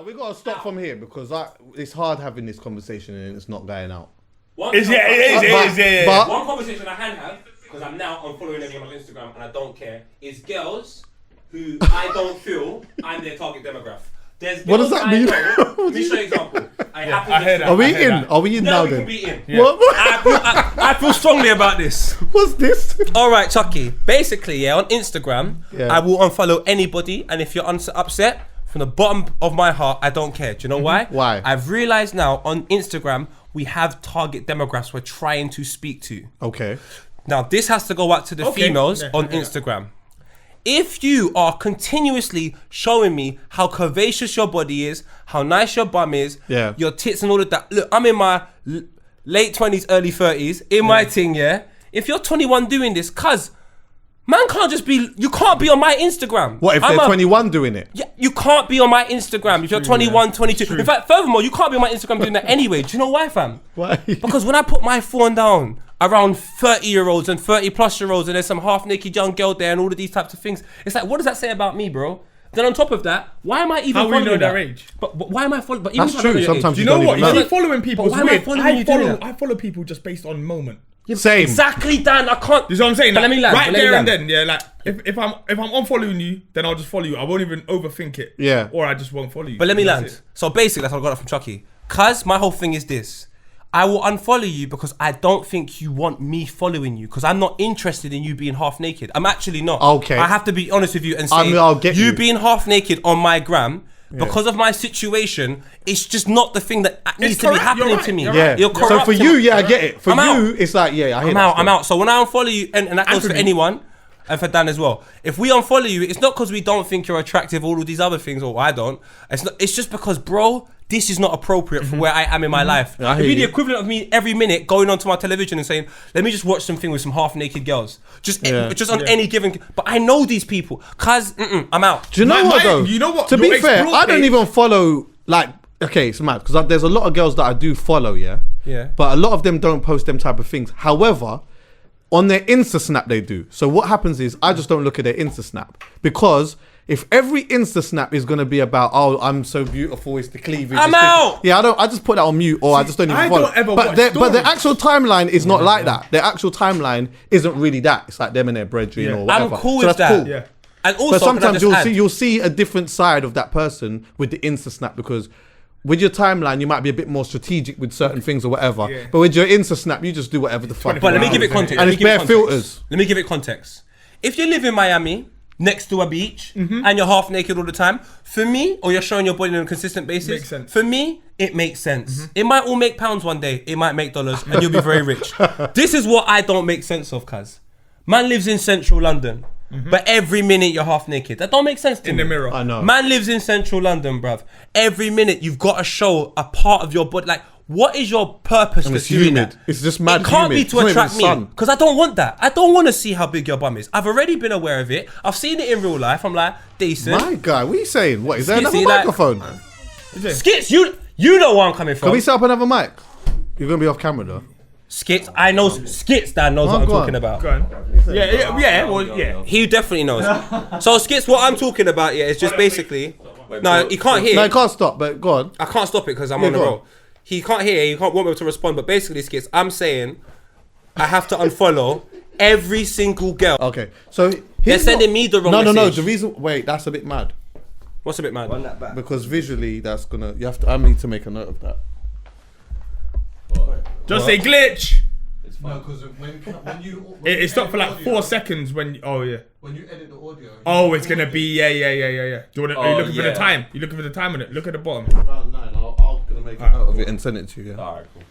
We gotta stop from here because it's hard having this conversation and it's not going out. It is. But one conversation I can have, because I'm now unfollowing everyone on Instagram and I don't care, is girls who I don't feel I'm their target demographic. There's what does that mean? Let me show you an example. I heard that. Are we in? Are we in now then? No, we can be in. Yeah. I feel strongly about this. What's this? All right, Chucky. Basically, on Instagram, I will unfollow anybody, and if you're upset, from the bottom of my heart, I don't care. Do you know why? Why? I've realized now on Instagram, we have target demographics we're trying to speak to. Okay. Now, this has to go out to the females on Instagram. If you are continuously showing me how curvaceous your body is, how nice your bum is, your tits and all of that. Look, I'm in my late 20s, early 30s, in my thing, If you're 21 doing this, cuz, man can't just be, you can't be on my Instagram. What if they're 21 doing it? Yeah, you can't be on my Instagram if you're 21, 22. In fact, furthermore, you can't be on my Instagram doing that anyway. Do you know why, fam? Why? Because when I put my phone down around 30-year-olds and 30-plus-year-olds and there's some half-naked young girl there and all of these types of things, it's like, what does that say about me, bro? Then on top of that, why am I even following know their age? But why am I following? But that's true. Sometimes you know what? Even You see, following people is weird. I follow people just based on moment. Same. Exactly, Dan. I can't. You know what I'm saying? Like, let me land. Right there and then, like if I'm unfollowing you, then I'll just follow you. I won't even overthink it. Yeah. Or I just won't follow you. But let me land. So basically, that's how I got it from Chucky. Cause my whole thing is this. I will unfollow you because I don't think you want me following you because I'm not interested in you being half naked. I'm actually not. Okay. I have to be honest with you and say I'll get you being half naked on my gram because of my situation, it's just not the thing that needs to be happening to me. Yeah. You're corrupt. So for you, I get it. For you, it's like, I hear I'm out. So when I unfollow you, and that goes for anyone, and for Dan as well. If we unfollow you, it's not because we don't think you're attractive, all of these other things, or I don't. It's just because, bro, this is not appropriate for where I am in my life. It'd be the equivalent of me every minute going onto my television and saying, let me just watch something with some half-naked girls. Just on any given... But I know these people. Cause, I'm out. Do you know what, though? You know what? To be fair, I don't even follow, like... Okay, it's mad, because there's a lot of girls that I do follow, Yeah. But a lot of them don't post them type of things. However... on their Insta Snap they do. So what happens is I just don't look at their Insta Snap because if every Insta Snap is gonna be about I'm so beautiful, it's the cleavage. I'm out. I just put that on mute or I just don't even follow. But the actual timeline is not like that. Their actual timeline isn't really that. It's like them and their brethren or whatever. I'm cool with that. Cool. Yeah. And also, but sometimes you'll see a different side of that person with the Insta Snap because with your timeline, you might be a bit more strategic with certain things or whatever. Yeah. But with your Insta Snap, you just do whatever the fuck. But let me give it context. And it's bare filters. Let me give it context. If you live in Miami, next to a beach, and you're half naked all the time, for me, or you're showing your body on a consistent basis, makes sense. For me, it makes sense. It might all make pounds one day. It might make dollars, and you'll be very rich. This is what I don't make sense of, cuz. Man lives in central London. But every minute you're half naked. That don't make sense to me. In the mirror. I know. Man lives in central London, bruv. Every minute you've got to show a part of your body. Like, what is your purpose for doing that? It's just mad. It can't humid. be to attract me. Because I don't want that. I don't want to see how big your bum is. I've already been aware of it. I've seen it in real life. I'm like, decent. My guy, what are you saying? What, is there another Skitsy, microphone? Skits, you know where I'm coming from. Can we set up another mic? You're going to be off camera though. Skits, I know Skits that knows what I'm talking about. Go on. Yeah. He definitely knows. So Skits, what I'm talking about, is just basically... No, he can't hear. No, he can't stop, but go on. I can't stop it because I'm on the roll. He can't hear, he can't want me to respond, but basically, Skits, I'm saying I have to unfollow every single girl. Okay, so... They're sending me the wrong message. No, the reason... Wait, that's a bit mad. What's a bit mad? Because visually, that's gonna... I need to make a note of that. Just say glitch. No, because when you It stopped for like 4 seconds when when you edit the audio. Oh, it's gonna be yeah. Do you want? Are you looking for the time? You looking for the time on it? Look at the bottom. Around 9, I'm gonna make a note of it and send it to you. Alright, cool.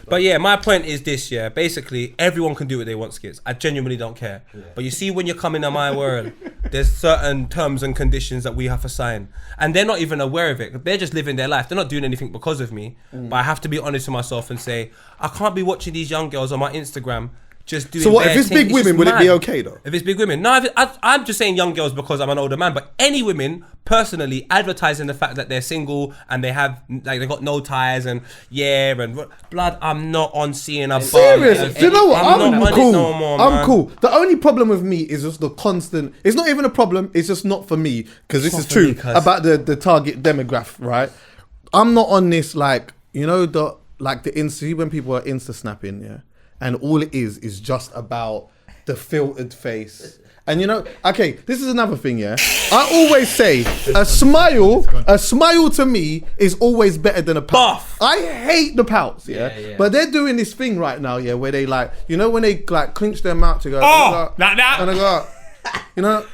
But yeah, my point is this, basically everyone can do what they want, Skits. I genuinely don't care. But you see, when you're coming to my world, there's certain terms and conditions that we have to sign. And they're not even aware of it. They're just living their life. They're not doing anything because of me. But I have to be honest with myself and say, I can't be watching these young girls on my Instagram just doing. So what? If their it's thing. big women, just would it be mad. okay though? If it's big women, no. I'm just saying young girls because I'm an older man. But any women personally advertising the fact that they're single and they have like they got no ties and blood. I'm not on seeing a Serious? Do you know what? I'm not on cool. it no more, I'm man. cool. The only problem with me is just the constant. It's not even a problem. It's just not for me because this is not for true me, cuz. about the target demographic, right? I'm not on this like the Insta when people are Insta snapping, yeah, and all it is just about the filtered face. And okay, this is another thing, yeah. I always say a smile to me is always better than a pout. Buff. I hate the pouts, yeah. But they're doing this thing right now, yeah, where they like, when they like clinch their mouth to go, like that. and they go up.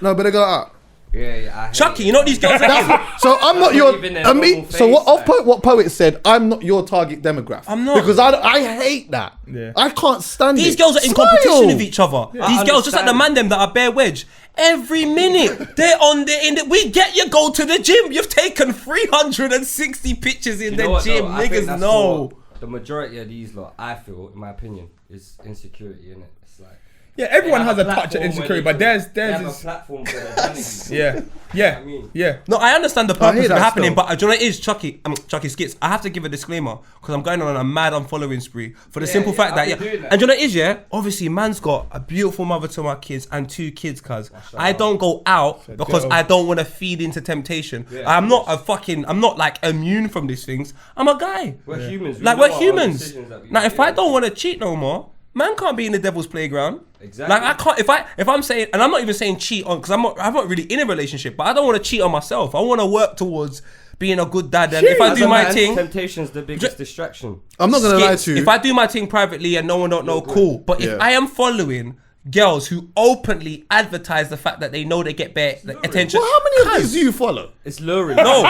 No, but they go up. Yeah. Chucky, you know what these girls are in? So I'm not not even their normal so face, what Poet said, I'm not your target demographic. I'm not. Because I hate that. Yeah. I can't stand These it. girls are in Smile. competition with each other. I These girls, just like the understand. man them that are bare wedge. Every minute they're on the we get you go to the gym. You've taken 360 pictures in the gym, niggas know. The majority of these lot, I feel, in my opinion, is insecurity in it. It's like Everyone they has have a touch of platform insecurity, where but they theirs have a is platform for their vanity. yeah. I mean, Yeah. No, I understand the I purpose hear of it that happening, still. but do you know what it is, Chucky Skits? I have to give a disclaimer because I'm going on a mad unfollowing spree for the simple fact I've that, been doing that. and do you know what it is, obviously, man's got a beautiful mother to my kids and 2 kids, cuz I don't go out because I don't want to feed into temptation. Yeah, I'm not like immune from these things. I'm a guy. we're humans. We Like know we're our own humans. decisions that we Now, make. if I don't want to cheat no more, man can't be in the devil's playground. Exactly. Like I can't if I'm saying, and I'm not even saying cheat on because I'm not really in a relationship, but I don't want to cheat on myself. I want to work towards being a good dad. And if I As do a my man, thing, temptation's the biggest distraction. I'm not gonna lie skits, to you. if I do my thing privately and no one don't know, cool. But if Yeah. I am following girls who openly advertise the fact that they know they get bare attention, Well, how many of these do you follow? It's luring. no,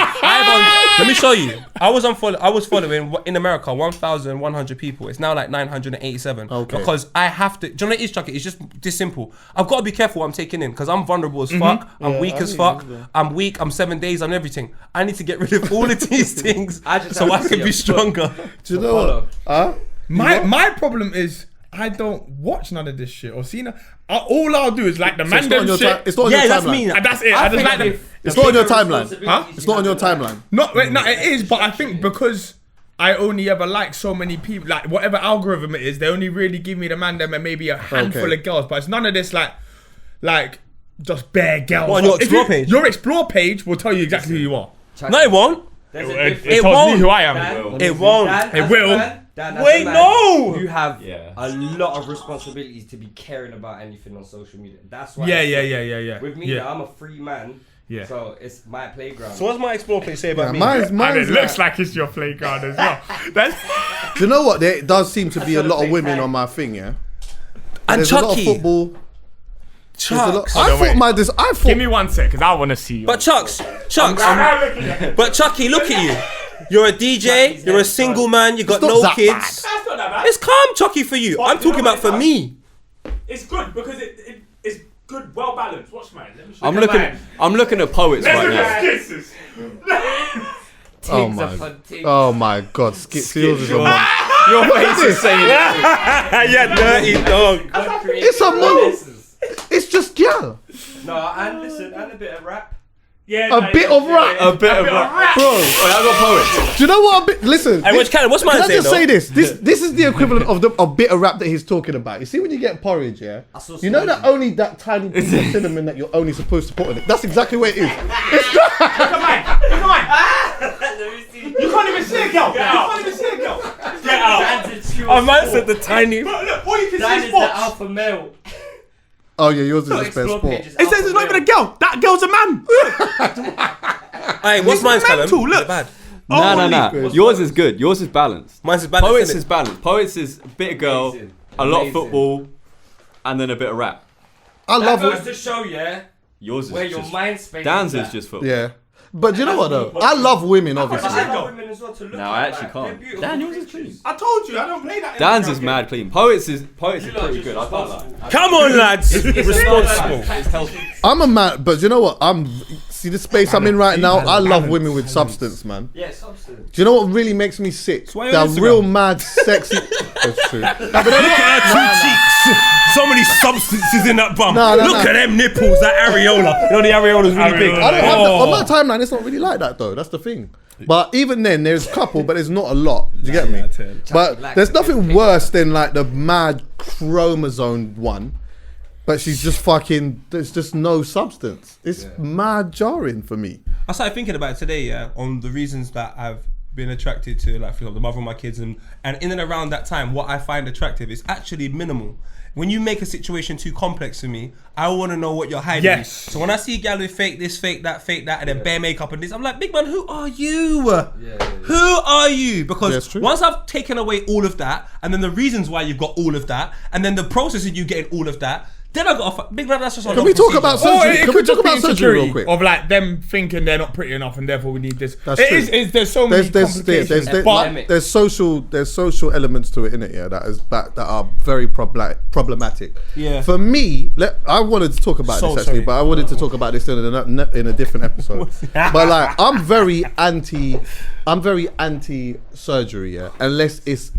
let me show you. I was following in America 1,100 people. It's now like 987. Okay. Because I have to. Do you know what it is, Chucky? It's just this simple. I've got to be careful what I'm taking in because I'm vulnerable as fuck. I'm weak as fuck. I'm weak. I'm 7 days. I'm everything. I need to get rid of all of these things so I can be stronger. Do you know what? Huh? My problem is I don't watch none of this shit or see no. All I'll do is like the man them shit. It's not on Yeah, your that's timeline. me. And that's it. I just like them. It's not on your timeline. Huh? It's not on your timeline. No, it is, but I think because I only ever like so many people, like whatever algorithm it is, they only really give me the man them and maybe a handful of girls, but it's none of this like just bare girls. What, on your If explore page? Your explore page will tell you exactly who you are. No, it won't. There's a It difference. tells won't. me who I am. Dan, It won't. Dan, It as will. a man, Dan, as Wait, a man, no. You have a lot of responsibilities to be caring about anything on social media. That's why. Yeah. With me, Yeah. I'm a free man. Yeah. So it's my playground. So what's my explore page say about me? Mine's And it looks like, like it's your playground as well. That's do you know what? There does seem to be a lot of women on my thing, yeah. And There's a lot of Chucky. football. There's a lot- Chucks. on, wait. I thought Give me 1 sec, because I want to see you. But Chucks. But Chucky, look at you. You're a DJ, you're a single man, you got It's not no that kids. bad. That's not that bad. It's calm, Chucky, for you. I'm talking about for me. It's good because it's good, well balanced. Watch mine. Let me show I'm you. looking at poets right now. Oh my God, Skit Seals is a monster. Your face is saying it. Yeah, dirty dog. It's a It's just girl. No, and listen, and a bit of rap. Yeah, A bit of rap. A bit of rap. Bro, Wait, I got poets. do you know what? Listen. Hey, what's mine Can I say, just though? say this? This is the equivalent of a bit of rap that he's talking about. You see when you get porridge, yeah? You know that only that tiny piece of cinnamon that you're only supposed to put in it? That's exactly what it is. It's not. You can't even see a girl. You can't even see a girl. Get out. I might said the tiny. Look, all you can That see is is the sports. alpha male. Oh yeah, yours is just best Explore sport. page is It says alpha it's not even a male. girl. That girl's a man. Hey, what's mine, Callum? mental, look. Is it bad? No. Yours is good. Yours is balanced. Mine's is balanced. Poets innit? is balanced. Poets is a bit of girl, Amazing. a lot of Amazing. football, and then a bit of rap. I That love goes it. to show, yeah, Yours where is your just. mind space Dan's is is at. just football. Yeah. But you know what though? I love women, But obviously. I love women as well to look No, at, I actually like, can't. they're beautiful Dan, yours is creatures. clean. I told you, I don't play that. Dan's is mad clean. Poets is You lot pretty just good. I can't lie. responsible. Come on, lads. It's Responsible. It's healthy. I'm a man, but you know what? see the space I'm in right now. I love women with substance, man. Yeah, substance. Do you know what really makes me sick? why They're on Instagram. real mad, sexy. That's true. Nah, but they're Look not- at her two cheeks. So many substances in that bum. No, Look at them nipples, that areola. You know the areola's really big. I don't have that. On my timeline, it's not really like that though. That's the thing. But even then, there's a couple, but there's not a lot. Do you get me? But there's nothing worse than like the mad chromosome one. But she's just fucking. There's just no substance. It's mad jarring for me. I started thinking about it today, on the reasons that I've been attracted to, like, for example, the mother of my kids, and in and around that time, what I find attractive is actually minimal. When you make a situation too complex for me, I want to know what you're hiding. Yes. So when I see a gal with fake this, fake that, and then bare makeup and this, I'm like, big man, who are you? Who are you? Because That's true. once I've taken away all of that, and then the reasons why you've got all of that, and then the process of you getting all of that, then I got big man. That's just Can we talk about surgery? Can we talk about surgery real quick? Of like them thinking they're not pretty enough and therefore we need this. That's It true. is. There's so many complications. There's social elements to it, innit? Yeah, that are very problematic. Yeah. For me, I wanted to talk about this actually, but I wanted to talk about this in a different episode. But like, I'm very anti surgery. Yeah, unless it's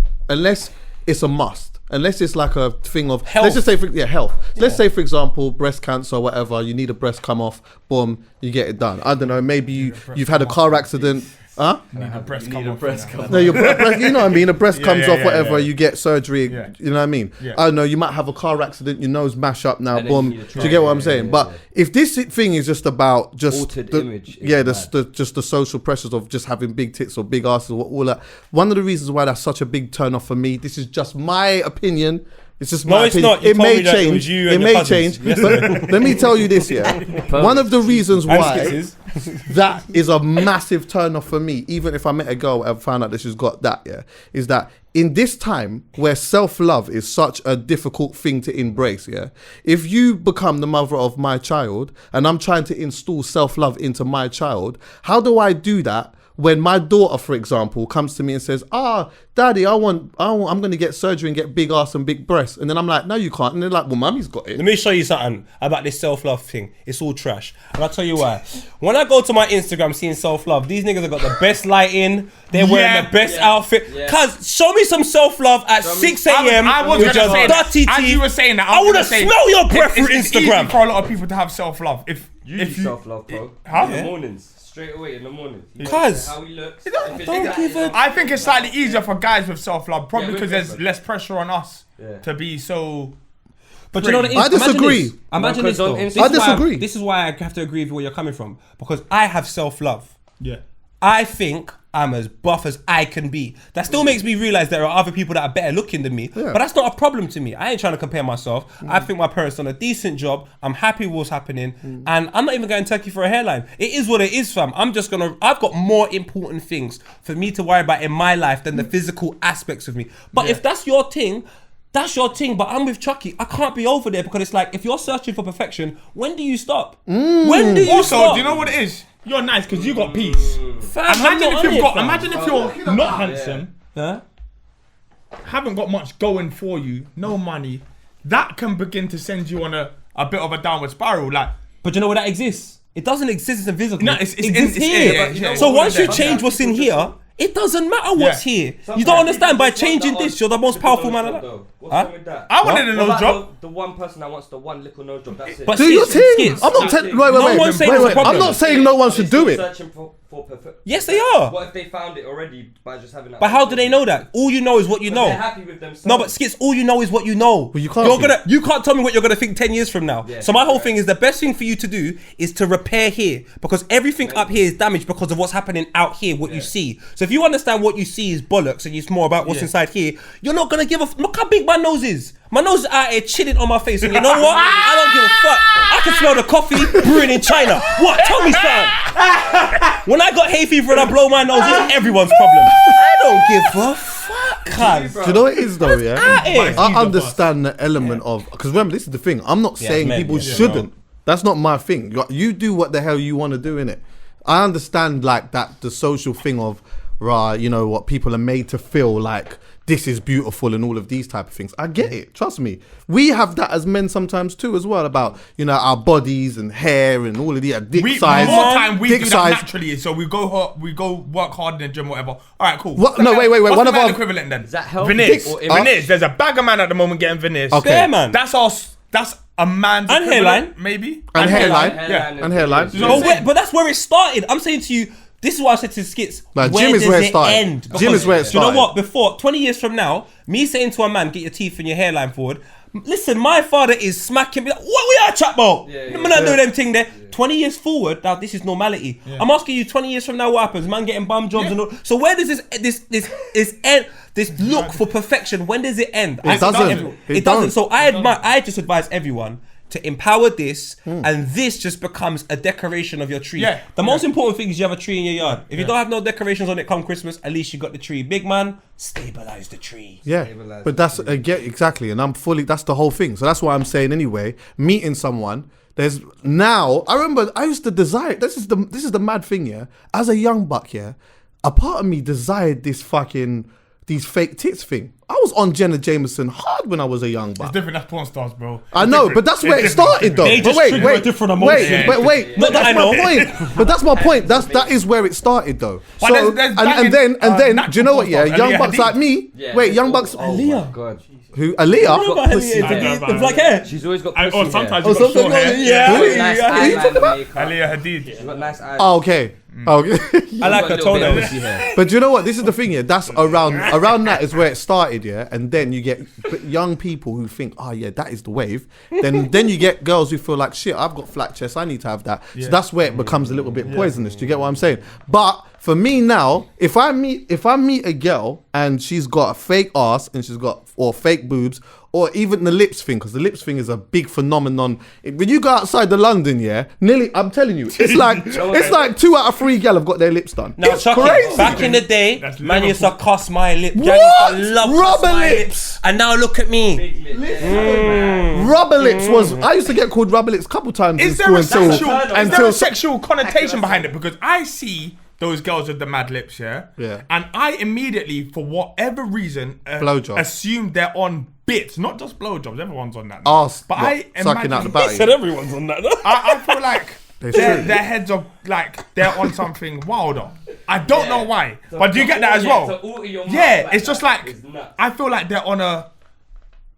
a must. Unless it's like a thing of health. Let's just say health. Let's say for example breast cancer or whatever. You need a breast come off. Boom, you get it done. I don't know. Maybe you've had a car accident. Huh? Breast You need a breast come No, your breast, you know what I mean. A breast comes off, whatever. yeah. You get surgery. Yeah. You know what I mean. Yeah. I don't know. You might have a car accident. Your nose mash up now. And then Boom. you need a Do you get what I'm yeah, saying? yeah, But yeah. if this thing is just about just Altered the, image is yeah, mad. just the social pressures of just having big tits or big asses or all that. One of the reasons why that's such a big turn off for me. This is just my opinion. It's just my it's opinion. not. You It told may me that it was change. you It and your may cousins. change. But let me tell you this, yeah. One of the reasons why that is a massive turn off for me, even if I met a girl and found out that she's got that, yeah, is that in this time where self-love is such a difficult thing to embrace, yeah, if you become the mother of my child and I'm trying to install self-love into my child, how do I do that? When my daughter, for example, comes to me and says, Daddy, I'm going to get surgery and get big ass and big breasts. And then I'm like, no, you can't. And they're like, well, Mummy's got it. Let me show you something about this self-love thing. It's all trash. And I'll tell you why. When I go to my Instagram seeing self-love, these niggas have got the best lighting. They're wearing the best outfit. Yeah. Cuz, show me some self-love at 6 a.m. I was with going to say your that. dirty As teeth. you were saying that, I want to smell your breath through It's Instagram. easy for a lot of people to have self-love. If you self-love, bro. Huh? In the mornings. Straight away in the morning. Cuz. How he looks. Don't give a... I think it's slightly easier for guys with self-love, probably Yeah, because with there's less pressure on us Yeah. to be so. But you know what it is? I disagree. Imagine this though. Because This on is I why disagree. This is why I have to agree with where you're coming from. Because I have self-love. Yeah. I think I'm as buff as I can be. That still makes me realize there are other people that are better looking than me. Yeah. But that's not a problem to me. I ain't trying to compare myself. I think my parents done a decent job. I'm happy with what's happening. And I'm not even going Turkey for a hairline. It is what it is, fam. I've got more important things for me to worry about in my life than the physical aspects of me. But if that's your thing, that's your thing. But I'm with Chucky. I can't be over there because it's like, if you're searching for perfection, when do you stop? When do you Also, stop? do you know what it is? You're nice because you got peace. Fam, I'm not on it, fam. Imagine if you're not handsome, Huh? haven't got much going for you, no money. That can begin to send you on a bit of a downward spiral. Like, But you know where that exists? It doesn't exist as a physical. No, it's it exists in- here. yeah, So yeah. once you Yeah. change what's in here, it doesn't matter what's Yeah. here. You Sometimes don't understand. By people just want changing that this, on you're the most little powerful nose man job, alive. though. What's Huh? wrong with that? I wanted a What nose about job. The one person that wants the one little nose job. That's it. But Do your skits, thing. skits. I'm not telling. Wait, No one's saying it's a problem. I'm not saying no one should do it. Searching for perfect. Yes, they are. What if they found it already by just having that? But how do they know that? All you know is what you But know. They're happy with themselves. No, but skits. All you know is what you know. Well, you can't You're be. you can't tell me what you're gonna think 10 years from now. Yeah, so my whole right. thing is the best thing for you to do is to repair here because everything up here is damaged because of what's happening out here. What you see. So if you understand what you see is bollocks and it's more about what's inside here, you're not gonna give a. Look how big my nose is. My nose is out here chilling on my face, and you know what? I don't give a fuck. I can smell the coffee brewing in China. What? Tell me something. When I got hay fever and I blow my nose, it's everyone's problem. I don't give a fuck, cuz. Do you know what it is though? Yeah, out here. I understand the element of because remember this is the thing. I'm not saying men, people yeah. shouldn't. That's not my thing. You do what the hell you want to do in it. I understand like that the social thing of right. You know what people are made to feel like this is beautiful and all of these type of things. I get it. Trust me. We have that as men sometimes too as well about, our bodies and hair and all of the dick size. More time we dick do size. that naturally. So we go work hard in the gym, whatever. All right, cool. No, wait. What's One the of man our equivalent then? Is that healthy? Veneers. Or Veneers. There's a bag of man at the moment getting veneers. Okay. Yeah, man. That's a man's And equivalent, hairline. maybe. and hairline. Yeah. And hairline. But that's where it started. I'm saying to you, this is why I said to Skits. Like, where gym is does where it it started. end? Gym Because is where it You know started. what? Before 20 years from now, me saying to a man, "Get your teeth and your hairline forward." Listen, my father is smacking me. Like, what we are chat about? I'm not doing them thing there. 20 years forward, now this is normality. I'm asking you, 20 years from now, what happens? Man getting bum jobs and all. So where does this end? This look for perfection. When does it end? It doesn't. It doesn't. So I just advise everyone to empower this, and this just becomes a decoration of your tree. Yeah. The most important thing is you have a tree in your yard. If you don't have no decorations on it come Christmas, at least you got the tree. Big man, stabilize the tree. Yeah, but that's exactly, and that's the whole thing. So that's why I'm saying anyway. Meeting someone, I remember I used to desire. This is the mad thing, yeah. As a young buck, yeah, a part of me desired these fake tits thing. I was on Jenna Jameson hard when I was a young buck. It's different. That's porn stars, bro. I know, but that's where it started, though. They just trigger a different emotion. Wait. Not that I That's my know. point. But that's my point. That is where it started, though. But So there's and then natural do you know what? Yeah, porn stars. young Aaliyah bucks Hadid. like me. Wait, young bucks. Oh my god. Who? Aaliyah. Got pussy The hair. black hair. She's always got Or pussy sometimes hair. you got short hair. Yeah. She's got nice Who you talking about? eyeliner makeup. Aaliyah Hadid. She's got nice eyes. Oh, okay. Okay. I like her toenails. Pussy hair. But you know what? This is the thing, yeah. That's around that is where it started, yeah. And then you get young people who think, oh yeah, that is the wave. Then you get girls who feel like, shit, I've got flat chest, I need to have that. So that's where it becomes a little bit poisonous. Do you get what I'm saying? But for me now, if I meet a girl and she's got a fake ass and or fake boobs, or even the lips thing, because the lips thing is a big phenomenon. When you go outside the London, yeah, I'm telling you, it's like 2 out of 3 gal have got their lips done. Now, It's Chucky, crazy. back in the day, That's man used to Liverpool. cuss my lip. What? Gal used to love Rubber cuss my lips. And now look at me. Rubber lips was. I used to get called rubber lips a couple times in Is there school a sexual connotation behind it? Because I see those girls with the mad lips, yeah? Yeah. And I immediately, for whatever reason, Blowjob. assume they're on bits, not just blowjobs. Everyone's on that now. Arse, But what, I sucking out the imagine, battery. Said everyone's on that. I feel like It's their true. heads are like they're on something wilder. I don't know why, but do you get that as well? Yeah, it's just like I feel like they're on a.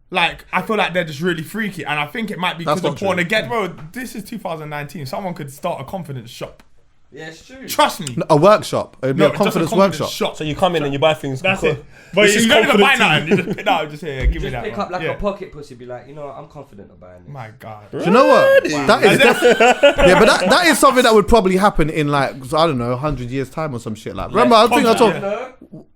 Like, I feel like they're just really freaky, and I think it might be That's because of not porn true. again. Bro, this is 2019. Someone could start a confidence shop. Yeah, it's true. Trust me. A workshop. It'd be a just confidence workshop. shop. So you come in and you buy things. That's cool. it. But This you is don't even buy confidence. nothing. You just pick that up, just here, give me Just that. pick one. up like Yeah. a pocket pussy, be like, you know what, I'm confident of buying this. My God. Do you know what? That is yeah, but that is something that would probably happen in like, I don't know, 100 years time or some shit like. Remember, I think I told.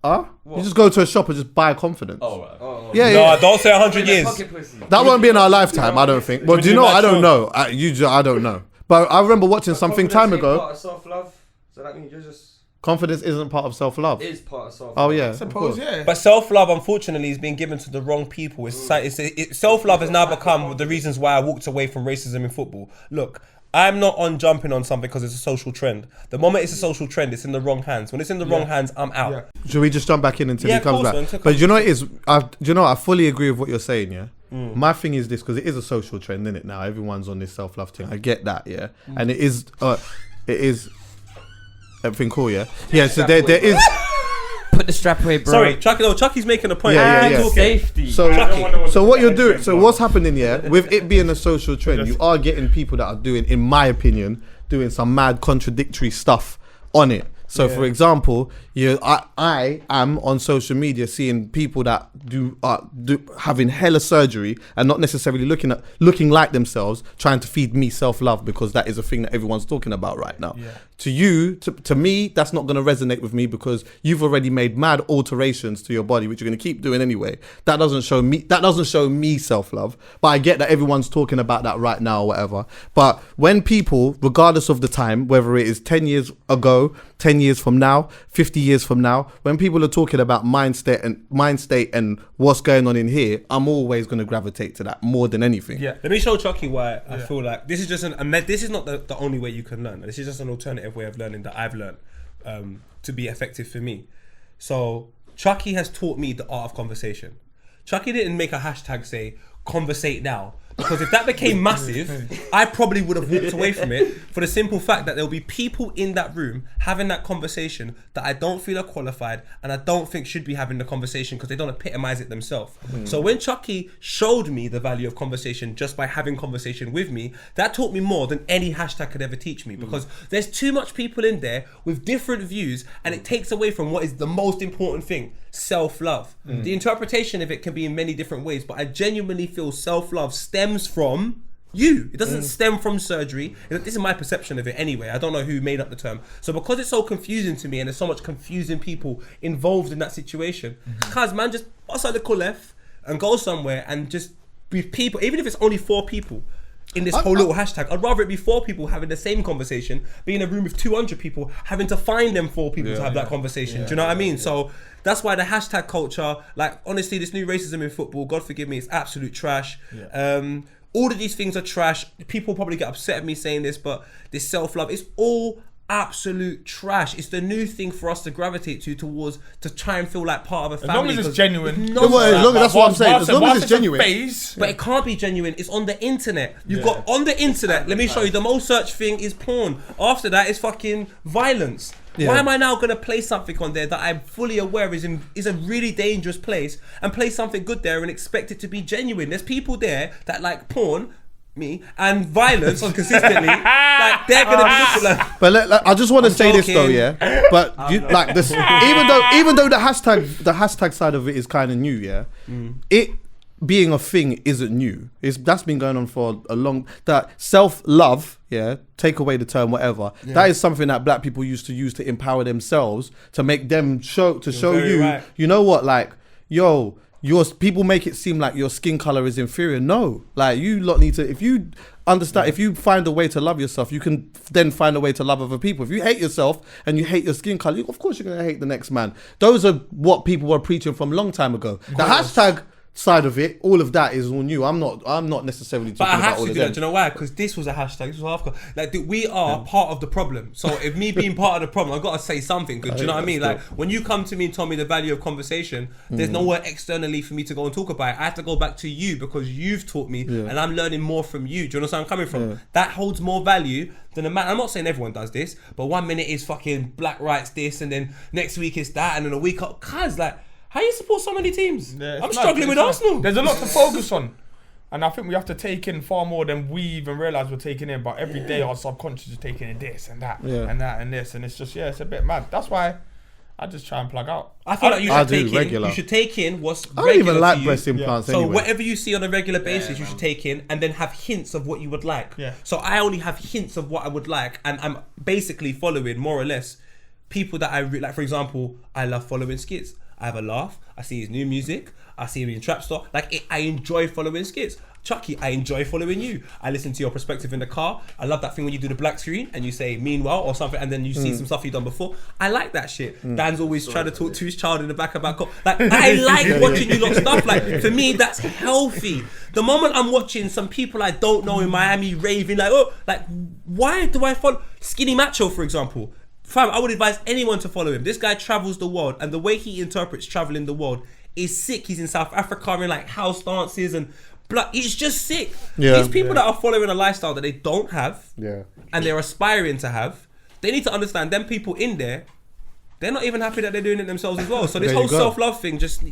Huh? You just go to a shop and just buy confidence. Oh, Yeah, No, yeah. don't say 100 years. pocket pussy. That won't be in our lifetime, I don't think. Well, do you know? I don't know. I don't know. But I remember watching something time Confidence ain't ago. Part of self-love. So that means you're just Confidence isn't part of self-love. is part of self-love. Oh yeah, I suppose, yeah. But self-love, unfortunately, is being given to the wrong people. Self-love has now become the reasons why I walked away from racism in football. Look, I'm not on jumping on something because it's a social trend. The moment it's a social trend, it's in the wrong hands. When it's in the wrong hands, I'm out. Yeah. Should we just jump back in until Yeah, he comes of course, back? man. But you know what it is? I fully agree with what you're saying, yeah? My thing is this, because it is a social trend, isn't it, now? Everyone's on this self-love thing. I get that, yeah? And it is everything cool, yeah? Yeah, so there is... Put the strap away, bro. Sorry, Chucky's making a point. Yeah, yeah, yeah. Safety. So what you're doing, so what's happening here, with it being a social trend, you are getting people that are doing, in my opinion, doing some mad contradictory stuff on it. So for example, I am on social media seeing people that do having hella surgery and not necessarily looking like themselves, trying to feed me self-love, because that is a thing that everyone's talking about right now. Yeah. To you, to me, that's not going to resonate with me, because you've already made mad alterations to your body, which you're going to keep doing anyway. That doesn't show me self-love. But I get that everyone's talking about that right now or whatever. But when people, regardless of the time, whether it is 10 years ago, 10 years from now, 50 years from now, when people are talking about mind state and what's going on in here, I'm always going to gravitate to that more than anything. Yeah. Let me show Chucky why I feel like this is just this is not the only way you can learn. This is just an alternative way of learning that I've learned to be effective for me. So Chucky has taught me the art of conversation. Chucky didn't make a hashtag say conversate now, because if that became massive, I probably would have walked away from it, for the simple fact that there'll be people in that room having that conversation that I don't feel are qualified and I don't think should be having the conversation because they don't epitomize it themselves. So when Chucky showed me the value of conversation just by having conversation with me, that taught me more than any hashtag could ever teach me, because there's too much people in there with different views and it takes away from what is the most important thing: self-love. The interpretation of it can be in many different ways, but I genuinely feel self-love stems from you. It doesn't stem from surgery. This is my perception of it anyway. I don't know who made up the term. So because it's so confusing to me and there's so much confusing people involved in that situation, cause man, just pass a little left and go somewhere and just be people, even if it's only 4 people in this whole little hashtag. I'd rather it be 4 people having the same conversation, be in a room with 200 people having to find them 4 people to have that conversation. Do you know what I mean? So that's why the hashtag culture, like honestly, this new racism in football, God forgive me, it's absolute trash. All of these things are trash. People probably get upset at me saying this, but this self-love is all absolute trash. It's the new thing for us to gravitate towards to try and feel like part of a family. As long as it's genuine. That's what I'm saying. As long as it's genuine. But it can't be genuine. It's on the internet. You've got on the internet. Let me show you. The most searched thing is porn. After that is fucking violence. Why am I now going to play something on there that I'm fully aware is a really dangerous place, and play something good there and expect it to be genuine? There's people there that like porn, me, and violence consistently. Like they're going to be looking like. But I just want to say this though, yeah. But you, like this, even though the hashtag side of it is kind of new, yeah. It being a thing isn't new. That's been going on for a long. That self-love, yeah, take away the term whatever. That is something that black people used to use to empower themselves, to make them show you. Right. You know what? Like, yo, people make it seem like your skin color is inferior. No, like you lot need to. If you understand, if you find a way to love yourself, you can then find a way to love other people. If you hate yourself and you hate your skin color, of course you're gonna hate the next man. Those are what people were preaching from a long time ago. The hashtag side of it, all of that is all new. I'm not necessarily talking about all of them. That. Do you know why? Because this was a hashtag. This was Halfcast. Like, we are part of the problem. So if me being part of the problem, I've got to say something good. Do you know what I mean? Like, when you come to me and tell me the value of conversation, there's nowhere externally for me to go and talk about it. I have to go back to you because you've taught me, and I'm learning more from you. Do you understand where I'm coming from? That holds more value than a man. I'm not saying everyone does this, but 1 minute is fucking black rights this, and then next week is that, and then a week up. Cause like, how you support so many teams? I'm struggling with Arsenal. There's a lot to focus on. And I think we have to take in far more than we even realise we're taking in. But every day our subconscious is taking in this and that and that and this. And it's just, it's a bit mad. That's why I just try and plug out. I feel like you should take in what's regular. I don't even like breast implants anyway. So whatever you see on a regular basis, you should take in and then have hints of what you would like. So I only have hints of what I would like. And I'm basically following, more or less, people that I like. For example, I love following skits. I have a laugh. I see his new music. I see him in Trap Store. I enjoy following skits. Chucky, I enjoy following you. I listen to your perspective in the car. I love that thing when you do the black screen and you say meanwhile or something, and then you see some stuff you've done before. I like that shit. Dan's always trying to talk to his child in the back about I like watching you lot stuff. Like, for me, that's healthy. The moment I'm watching some people I don't know in Miami raving why do I follow Skinny Macho, for example? Fam, I would advise anyone to follow him. This guy travels the world, and the way he interprets traveling the world is sick. He's in South Africa in like house dances and it's just sick. These people that are following a lifestyle that they don't have, and they're aspiring to have, they need to understand them people in there, they're not even happy that they're doing it themselves as well. So this whole self-love thing, just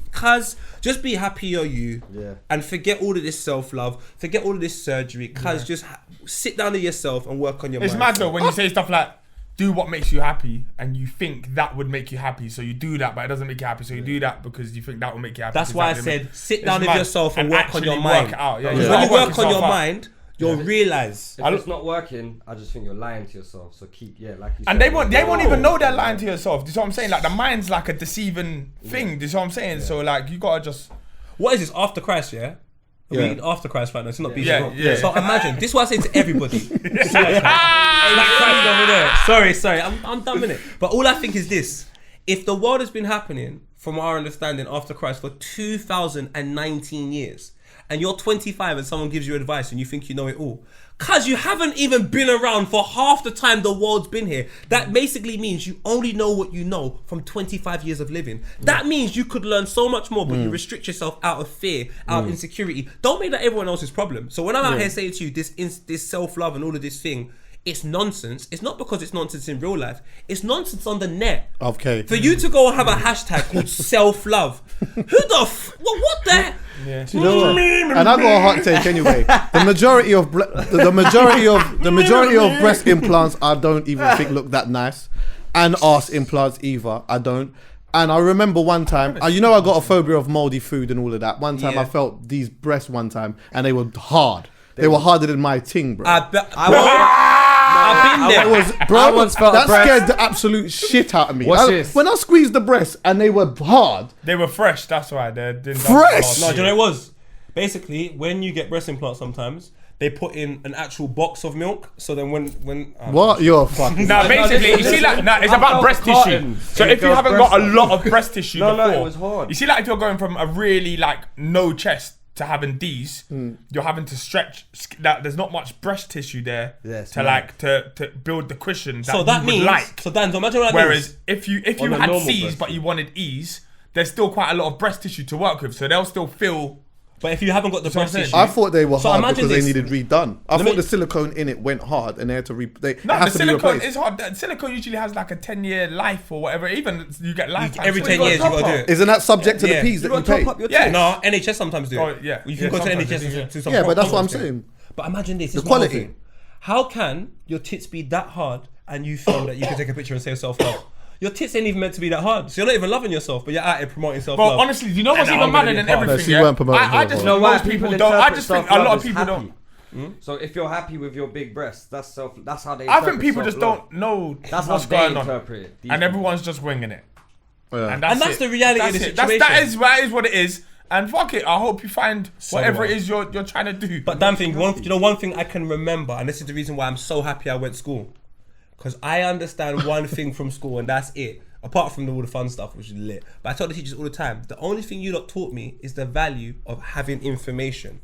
be happy you're you, and forget all of this self-love, forget all of this surgery, just sit down to yourself and work on your mind. It's mad though when you say stuff like, do what makes you happy, and you think that would make you happy, so you do that, but it doesn't make you happy, so you do that because you think that will make you happy. That's why I said sit down with yourself and work on your mind. When you work on your mind, you'll realise. If it's not working, I just think you're lying to yourself. So keep, like you said. And they won't even know they're lying to yourself. Do you know what I'm saying? Like, the mind's like a deceiving thing. Do you know what I'm saying? So like, you gotta just. What is this after Christ? After Christ right now, it's not being wrong. So imagine, this is what I say to everybody. Sorry, I'm done with it. But all I think is this: if the world has been happening, from our understanding, after Christ for 2019 years, and you're 25 and someone gives you advice and you think you know it all, Cause you haven't even been around for half the time the world's been here. That basically means you only know what you know from 25 years of living. That means you could learn so much more, but you restrict yourself out of fear, out of insecurity. Don't make that everyone else's problem. So when I'm out here saying to you this self-love and all of this thing, it's nonsense. It's not because it's nonsense in real life. It's nonsense on the net. Okay. For you to go have a hashtag called self-love. Who the what the? Yeah. Do you know what? And I got a hot take anyway. The majority of breast implants I don't even think look that nice, and arse implants either. I don't. And I remember one time, I got a phobia of moldy food and all of that. One time I felt these breasts one time, and they were hard. They were harder than my ting, bro. I've been there. That scared the absolute shit out of me. When I squeezed the breast and they were hard. They were fresh, that's why. They didn't fresh! No, do you know what it was? Basically, when you get breast implants sometimes, they put in an actual box of milk. So then when what? You're fucking... No, basically, you see like, it's about breast tissue. So if you haven't got a lot of breast tissue before, it was hard. You see like if you're going from a really like no chest to having D's, you're having to stretch that there's not much breast tissue there to build the cushion that, so that you means, would like. So Dan, imagine what that Whereas means. if you had C's but you wanted E's, there's still quite a lot of breast tissue to work with, so they'll still feel. But if you haven't got the breast tissue, I thought they were hard because this. they needed redone. I thought the silicone in it went hard and they had to the silicone is hard. The silicone usually has like a 10-year life or whatever. Even you get lifetime. Every 10 years you got to do it. Isn't that subject to the P's that you pay? No, NHS sometimes do it. Oh, yeah. You can go to NHS and do some. Yeah, but that's what I'm saying. But imagine this. The quality. How can your tits be that hard and you feel that you can take a picture and say self-love? Your tits ain't even meant to be that hard. So you're not even loving yourself, but you're out here promoting self-love. But honestly, do you know what's even madder than everything? You weren't promoting I just know most people don't. I just think a lot of people don't. So if you're happy with your big breasts, that's how they. I think people just don't know what's going on, and everyone's just winging it. Yeah. And that's the reality of the situation. That is what it is. And fuck it, I hope you find whatever it is you're trying to do. But damn thing, one thing I can remember, and this is the reason why I'm so happy I went to school, because I understand one thing from school, and that's it. Apart from all the fun stuff, which is lit. But I tell the teachers all the time, the only thing you lot taught me is the value of having information.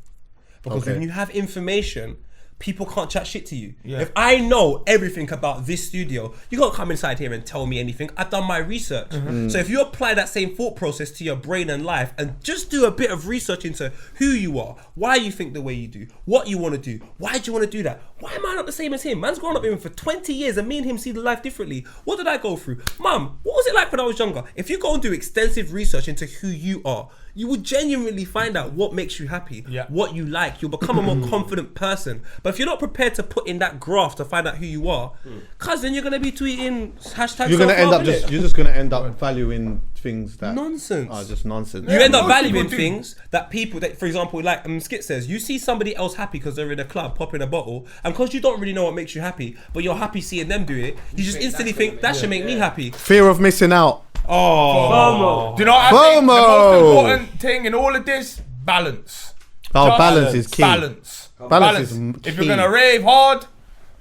Because when you have information, people can't chat shit to you. Yeah. If I know everything about this studio, you can't come inside here and tell me anything. I've done my research. So if you apply that same thought process to your brain and life and just do a bit of research into who you are, why you think the way you do, what you want to do, why do you want to do that? Why am I not the same as him? Man's grown up with him for 20 years and me and him see the life differently. What did I go through? Mum, what was it like when I was younger? If you go and do extensive research into who you are, you will genuinely find out what makes you happy, what you like. You'll become a more confident person. But if you're not prepared to put in that graph to find out who you are, cause then you're gonna be tweeting hashtags. You're just gonna end up valuing things that nonsense. are just nonsense. You end up valuing things that people that, for example, like Skit says, you see somebody else happy because they're in a club popping a bottle, and because you don't really know what makes you happy, but you're happy seeing them do it, you just instantly think that should make me happy. Fear of missing out. FOMO. Do you know what I think? The most important thing in all of this? Balance. Balance is key. Balance. Balance is key. If you're gonna rave hard,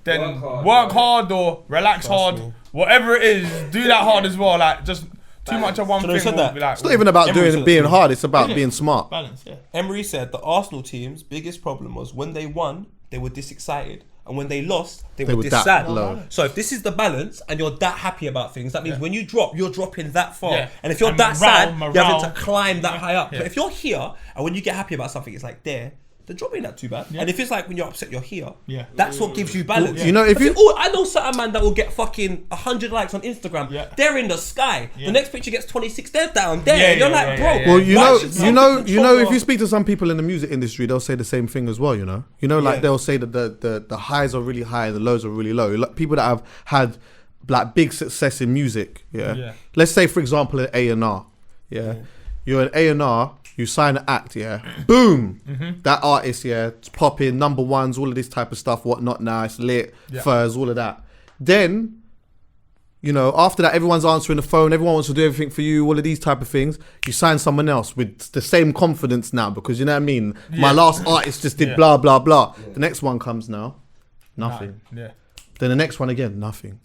then work hard or relax hard. Whatever it is, do that hard as well. Like just too much of one thing. Will be like, it's not even about being hard. It's about being smart. Balance. Yeah. Emery said the Arsenal team's biggest problem was when they won, they were disexcited. And when they lost, they were this sad. So if this is the balance and you're that happy about things, that means when you drop, you're dropping that far. Yeah. And if you're that sad, you're having to climb that high up. But if you're here and when you get happy about something, it's like there, the drop ain't that too bad. And if it's like when you're upset, you're here. Yeah. That's what gives you balance. You know, if you I know certain man that will get fucking 100 likes on Instagram. Yeah. They're in the sky. The next picture gets 26. They're down there. And you're like, bro. Well, you know, if you speak to some people in the music industry, they'll say the same thing as well. You know, like they'll say that the highs are really high, and the lows are really low. Like, people that have had like big success in music. Yeah. Let's say, for example, an A&R. Yeah. You're an A&R. You sign an act, boom. That artist, it's popping, number ones, all of this type of stuff, whatnot, nice, lit, furs, all of that. Then, after that, everyone's answering the phone, everyone wants to do everything for you, all of these type of things. You sign someone else with the same confidence now, because you know what I mean? My last artist just did blah, blah, blah. The next one comes now, nothing. Then the next one again, nothing.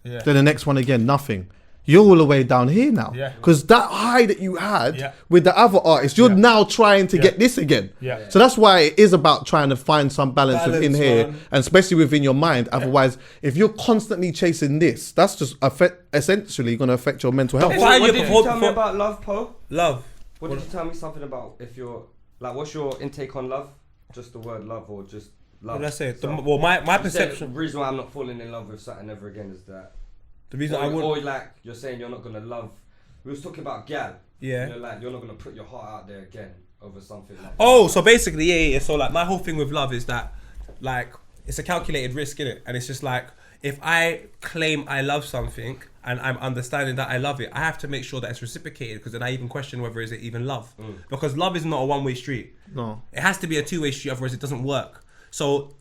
Then the next one again, nothing. you're all the way down here now. Yeah. Because that high that you had Yeah. with the other artist, you're now trying to get this again. Yeah. So that's why it is about trying to find some balance within here, man. and especially within your mind. Otherwise, if you're constantly chasing this, that's just essentially going to affect your mental health. Why What you did you before- tell me before- about love, Poe? Love. What did you tell me something about if you're like, what's your intake on love? Just the word love or just love? What did I say? So, Well, my you said perception. the reason why I'm not falling in love with something ever again is that. The reason I Or, would. or like you're saying you're not gonna love. We was talking about gal. Yeah. You're like you're not gonna put your heart out there again over something like. Oh, so basically, yeah. So like, my whole thing with love is that, like, it's a calculated risk, innit? And it's just like, if I claim I love something and I'm understanding that I love it, I have to make sure that it's reciprocated, because then I even question whether is it even love, because love is not a one-way street. No. It has to be a two-way street, otherwise it doesn't work. So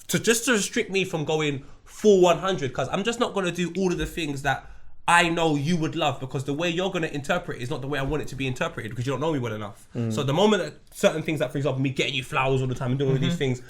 to restrict me from going full 100, because I'm just not going to do all of the things that I know you would love, because the way you're going to interpret it is not the way I want it to be interpreted, because you don't know me well enough. So the moment that certain things, like for example me getting you flowers all the time and doing all these things,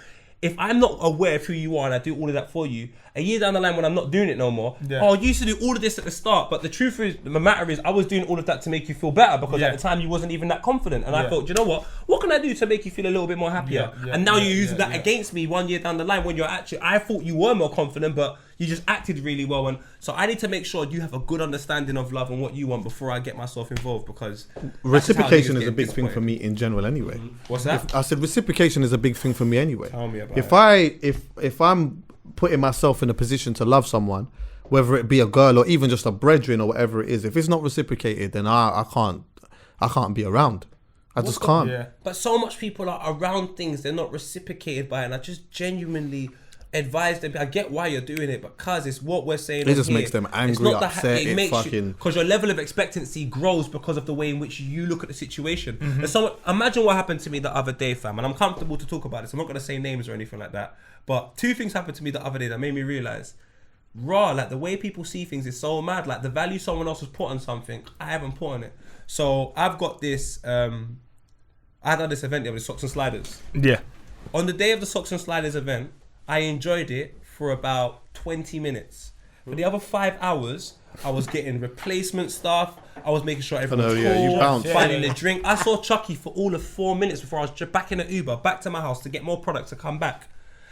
if I'm not aware of who you are and I do all of that for you, a year down the line when I'm not doing it no more, oh, I used to do all of this at the start, but the truth is, the matter is, I was doing all of that to make you feel better, because at the time you wasn't even that confident, and I thought, you know what can I do to make you feel a little bit more happier? And now you're using that against me 1 year down the line, when you're actually, I thought you were more confident, but you just acted really well. And so I need to make sure you have a good understanding of love and what you want before I get myself involved, because Reciprocation is a big thing for me in general anyway. What's that? I said reciprocation is a big thing for me anyway. Tell me about If I'm putting myself in a position to love someone, whether it be a girl or even just a brethren or whatever it is, if it's not reciprocated, then I can't be around. I just can't. Yeah. But so much people are around things they're not reciprocated by, and I just genuinely advise them. I get why you're doing it, but cause it's what we're saying. It just makes them angry, upset. It makes you, because your level of expectancy grows because of the way in which you look at the situation. And so imagine what happened to me the other day, fam. And I'm comfortable to talk about this. I'm not gonna say names or anything like that. But two things happened to me the other day that made me realize, like the way people see things is so mad. Like the value someone else has put on something, I haven't put on it. So I've got this. I done this event there with Socks and Sliders. Yeah. On the day of the Socks and Sliders event, I enjoyed it for about 20 minutes. For the other 5 hours, I was getting replacement stuff. I was making sure everyone was you cool, bounced. finding a drink. I saw Chucky for all of 4 minutes before I was back in an Uber, back to my house to get more products to come back.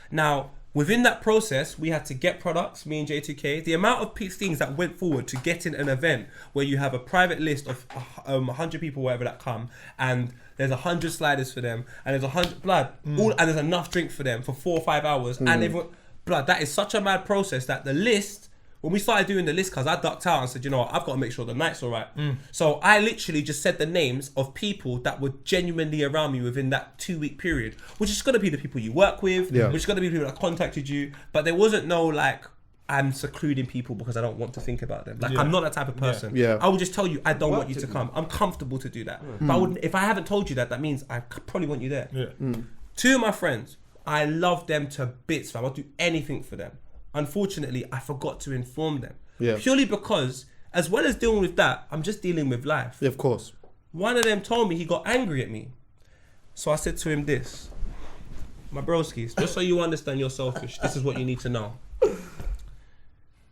Now, within that process, we had to get products, me and J2K. The amount of things that went forward to getting an event where you have a private list of 100 people, whatever that come, and there's 100 sliders for them, and there's 100 and there's enough drink for them for 4 or 5 hours, and everyone, that is such a mad process that the list. When we started doing the list, because I ducked out and said, you know what, I've got to make sure the night's all right. So I literally just said the names of people that were genuinely around me within that 2-week period, which is going to be the people you work with, which is going to be the people that contacted you. But there wasn't no like, I'm secluding people because I don't want to think about them. Like I'm not that type of person. I would just tell you, I don't want you to come. I'm comfortable to do that. But I wouldn't, if I haven't told you that, that means I probably want you there. 2 of my friends, I love them to bits, fam. I'll do anything for them. Unfortunately, I forgot to inform them. Purely because, as well as dealing with that, I'm just dealing with life. Yeah, of course. One of them told me he got angry at me. So I said to him this. My broskies, just so you understand you're selfish, this is what you need to know.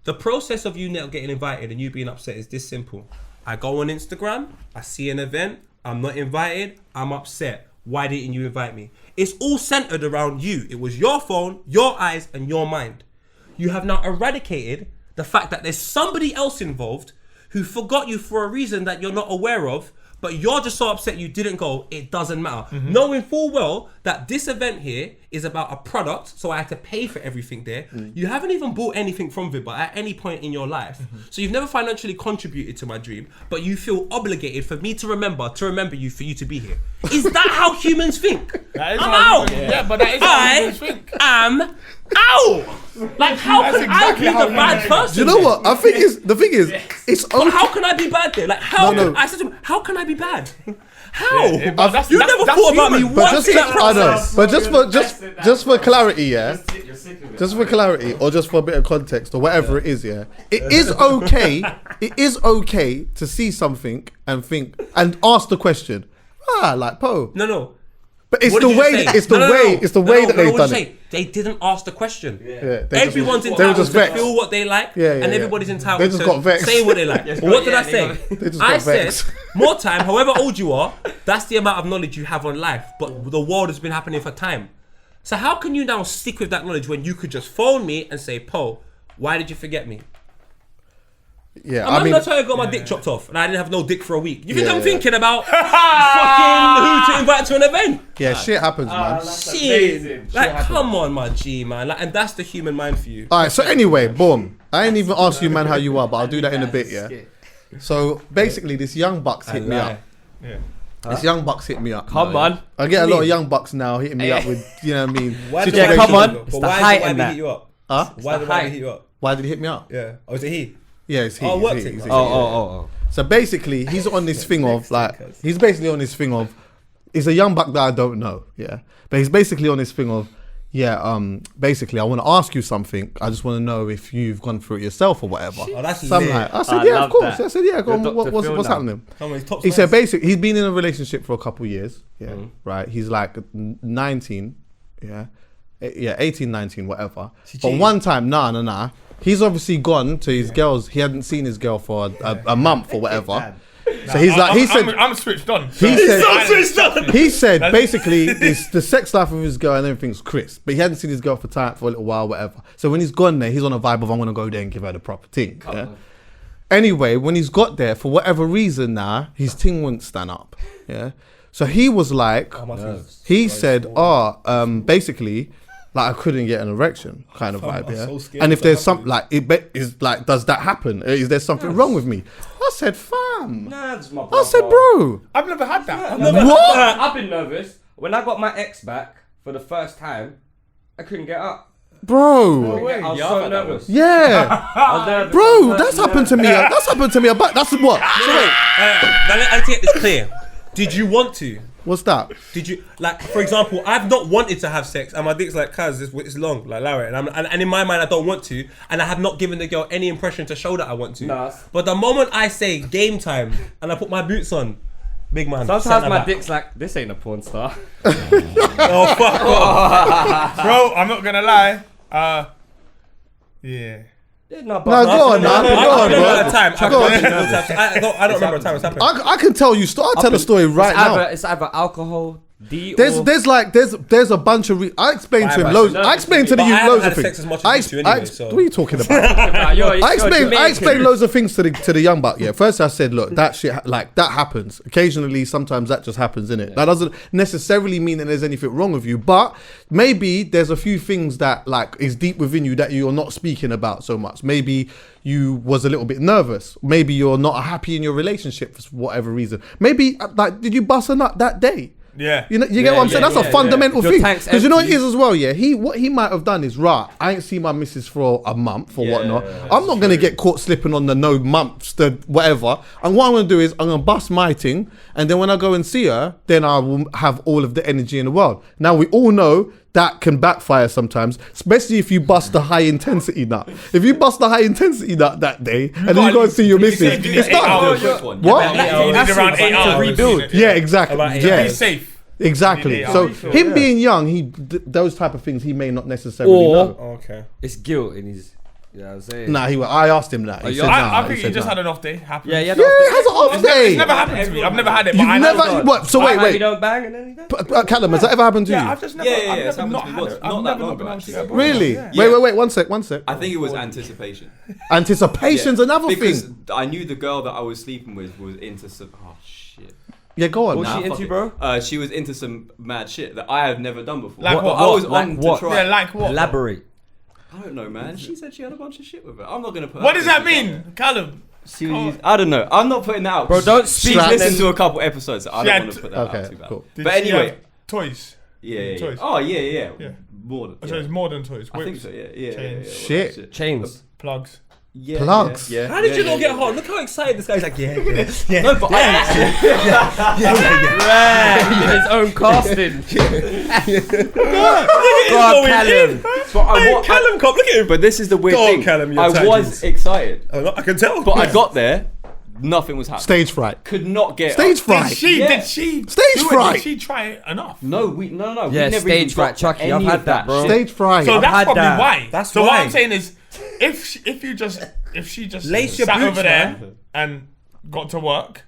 The process of you now getting invited and you being upset is this simple. I go on Instagram, I see an event, I'm not invited, I'm upset. Why didn't you invite me? It's all centered around you. It was your phone, your eyes, and your mind. You have now eradicated the fact that there's somebody else involved who forgot you for a reason that you're not aware of, but you're just so upset you didn't go, it doesn't matter. Knowing full well that this event here is about a product, so I had to pay for everything there. You haven't even bought anything from Viba at any point in your life. So you've never financially contributed to my dream, but you feel obligated for me to remember you, for you to be here. Is that how humans think? That is I'm how out. Yeah, but that is how humans think. am out. Like, how That's can exactly I be how the bad humans- person? Do you know what? The thing is, it's But okay. how can I be bad there? Like, how? No. I said to him, how can I be bad? How? But You never thought about me human. But once just in that I know. process. But just for clarity, yeah. Just for clarity, or just for a bit of context, or whatever it is, yeah. It is okay. It is okay to see something and think and ask the question. Like Poe. No. But it's What the did you way. say? It's the No, way. It's the way that they've what done did you it. say? they didn't ask the question. They Everyone's were entitled just to vexed. feel what they like, and everybody's entitled They just got to vexed. say what they like. But what did I say? They just I got said, vexed. more time, however old you are, that's the amount of knowledge you have on life. But the world has been happening for time. So how can you now stick with that knowledge when you could just phone me and say, Po, why did you forget me? Yeah, I'm not trying to got my dick chopped off and I didn't have no dick for a week. You think I'm thinking about fucking who to invite to an event? Yeah, shit happens, man. Shit. Like, come on, my G, man. Like, and that's the human mind for you. All right, so anyway, boom. I ain't even asked you, man, how you are, but I'll do that in a bit, yeah? So basically, this young bucks hit me up. This young bucks hit me up. Come on. I get a lot of young bucks now hitting me up with, you know what I mean? Yeah, come on. But It's the why height did and he that. hit you up? Huh? Why did he hit you up? Why did he hit me up? Yeah. Oh, is it he? Yeah, it's he. Oh, it's works he, it. it's he. Oh. So basically, he's on this thing of like, he's basically on this thing of, he's a young buck that I don't know, yeah. But he's basically on this thing of, basically, I want to ask you something. I just want to know if you've gone through it yourself or whatever. Oh, that's So I'm lit. like, I said, I yeah, of love course. that. I said, yeah, go on, You're Dr. what's Phil now. happening? Come on, he's top He said, slice. basically, he's been in a relationship for a couple years, right? He's like 19, 18, 19, whatever. But one time, nah. He's obviously gone to his girls. He hadn't seen his girl for a month or whatever. So he's like, he said, I'm switched on. he said basically the sex life of his girl and everything's crisp, but he hadn't seen his girl for a little while, whatever. So when he's gone there, he's on a vibe of I'm gonna go there and give her the proper thing. Yeah? Anyway, when he's got there, for whatever reason now, his ting wouldn't stand up. Yeah. So he was like, he said, basically, like I couldn't get an erection, kind of vibe, yeah. so scared And if of there's that something like is like, does that happen? Is there something wrong with me? I said, fam. Nah, that's my I said, bro. I've never had that. What? I've been nervous. When I got my ex back for the first time, I couldn't get up. Bro. I was so nervous. Yeah. I was nervous. Bro, that's happened to me. That's happened to me. But that's what? So wait, let's get this clear. Did you want to? What's that? Did you, like, for example, I've not wanted to have sex and my dick's like, cuz, it's long, like, allow it. And in my mind, I don't want to. And I have not given the girl any impression to show that I want to. Nah. But the moment I say game time and I put my boots on, big man. Sometimes my dick's like, this ain't a porn star. Oh, fuck off. Bro, I'm not gonna lie. Yeah. No, No, go on, man. Go on, I don't remember bro. a time. I don't remember a time it's happened. I can tell you. I'll tell the story right now. It's either alcohol, D, There's or... there's a bunch of I explained to him loads. I explained to the But I youth haven't loads had of things. sex as much as you two anyway, so. What are you talking about? You're I explained loads of things to the young buck. Yeah, first I said, look, that shit like that happens occasionally. Sometimes that just happens, innit? That doesn't necessarily mean that there's anything wrong with you, but maybe there's a few things that like is deep within you that you're not speaking about so much. Maybe you was a little bit nervous. Maybe you're not happy in your relationship for whatever reason. Maybe like did you bust a nut that day? Yeah. You know, you get what I'm saying? That's a fundamental Your thing. tank's Because you know what it empty. is as well, yeah? What he might have done is, right, I ain't seen my missus for a month or whatnot. I'm not going to get caught slipping on the no months, the whatever. And what I'm going to do is, I'm going to bust my thing. And then when I go and see her, then I will have all of the energy in the world. Now, we all know that can backfire sometimes, especially if you bust the high intensity nut. If you bust the high intensity nut that day, and then you go and see your missus, it's done. What? You need around 8 hours. rebuild. Yeah, exactly. Be safe. Exactly. So him being young, those type of things he may not necessarily know. Okay. It's guilt in his... You know what I'm saying? Nah, I asked him that. He said, I nah. think He he said, just nah. had an off day. Happened. Yeah, Yeah, it has an off day. It's never happened to me. I've never had it. But You've I know. never. What? So You wait. don't bang and anything? Callum, has that ever happened to Yeah, you? I've just never. Yeah, I've it's never happened not to me had. once. I've Not that never long not been ago, on actually. to that. Really? Yeah. Wait. One sec. I think it was anticipation. Anticipation's another Because thing. I knew the girl that I was sleeping with was into some. Oh shit. Yeah, go on. What's Nah. she into, fuck bro? it. She was into some mad shit that I have never done before. Like But what? I was Like on what? to try. Yeah, like what? Elaborate. I don't know, man. She said she had a bunch of shit with her. I'm not gonna put. What her does that business out mean, Callum? She was, I don't know. I'm not putting that out. Bro, don't speak. She's Straps. listened to a couple episodes. I Yeah, don't want to put that out Okay, too bad. cool. Did But she anyway, have toys. yeah. Toys. Oh yeah. Yeah. More than. So Yeah. it's more than toys. I think Whips, so. Yeah. chains. Shit. Chains. plugs. Yeah, Plugs. Yeah. How did you not get yeah. hard? Look how excited this guy's like, yeah. No, but Right. His own casting. Go on, Callum. But I Callum, cop, look at him. But this is the weird Go on, thing. Callum, you're I tagging. was excited, I can tell. but I got there. Nothing was happening. Stage fright. Could not get Stage up. fright. Did she? Yeah. Did she? Stage do it? fright. Did she try it enough? No. We Yeah, never stage even fright, got to Chucky, I've any had of that, bro. Stage fright. So I've that's had probably that. why. That's so why. what I'm saying is, if she just Lace your sat boots, over there man. and got to work,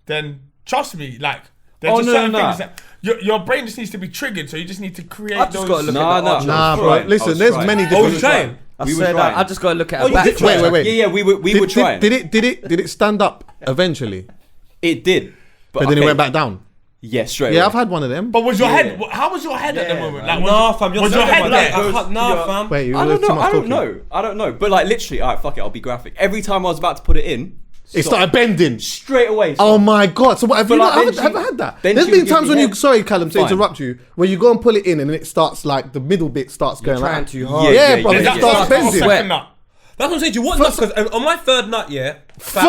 then trust me, like there's Oh, just no, certain no. things that your brain just needs to be triggered. So you just need to create I've just those. got to look Nah, at the nah, arch. Nah, I was bro. trying. Listen, I was there's trying. many Oh, different. you trying? I We were said trying. I just got to look at Oh, a you back. did try. Wait. Yeah, we were trying. Did it stand up eventually? It did. But then it went back down. Yeah, straight Yeah, away. I've had one of them. But was your Yeah. head? How was your head at the moment? Like, Nah, fam. You're was your talking head about there? that. Nah, fam. Wait, you I were don't too know. much talking. I don't know. But like literally, alright, fuck it. I'll be graphic. Every time I was about to put it in, It started bending. straight away. Oh my god! So what have But you like, not then haven't she- had that? then There's she been would give times me when you head. sorry, Callum, to Fine. interrupt you, where you go and pull it in and it starts like the middle bit starts going Trying like too hard. Yeah, Yeah, bro, yeah, it yeah. starts That's bending. the second nut. That's what I'm saying. Do you want nuts? Because on my third nut, yeah. Third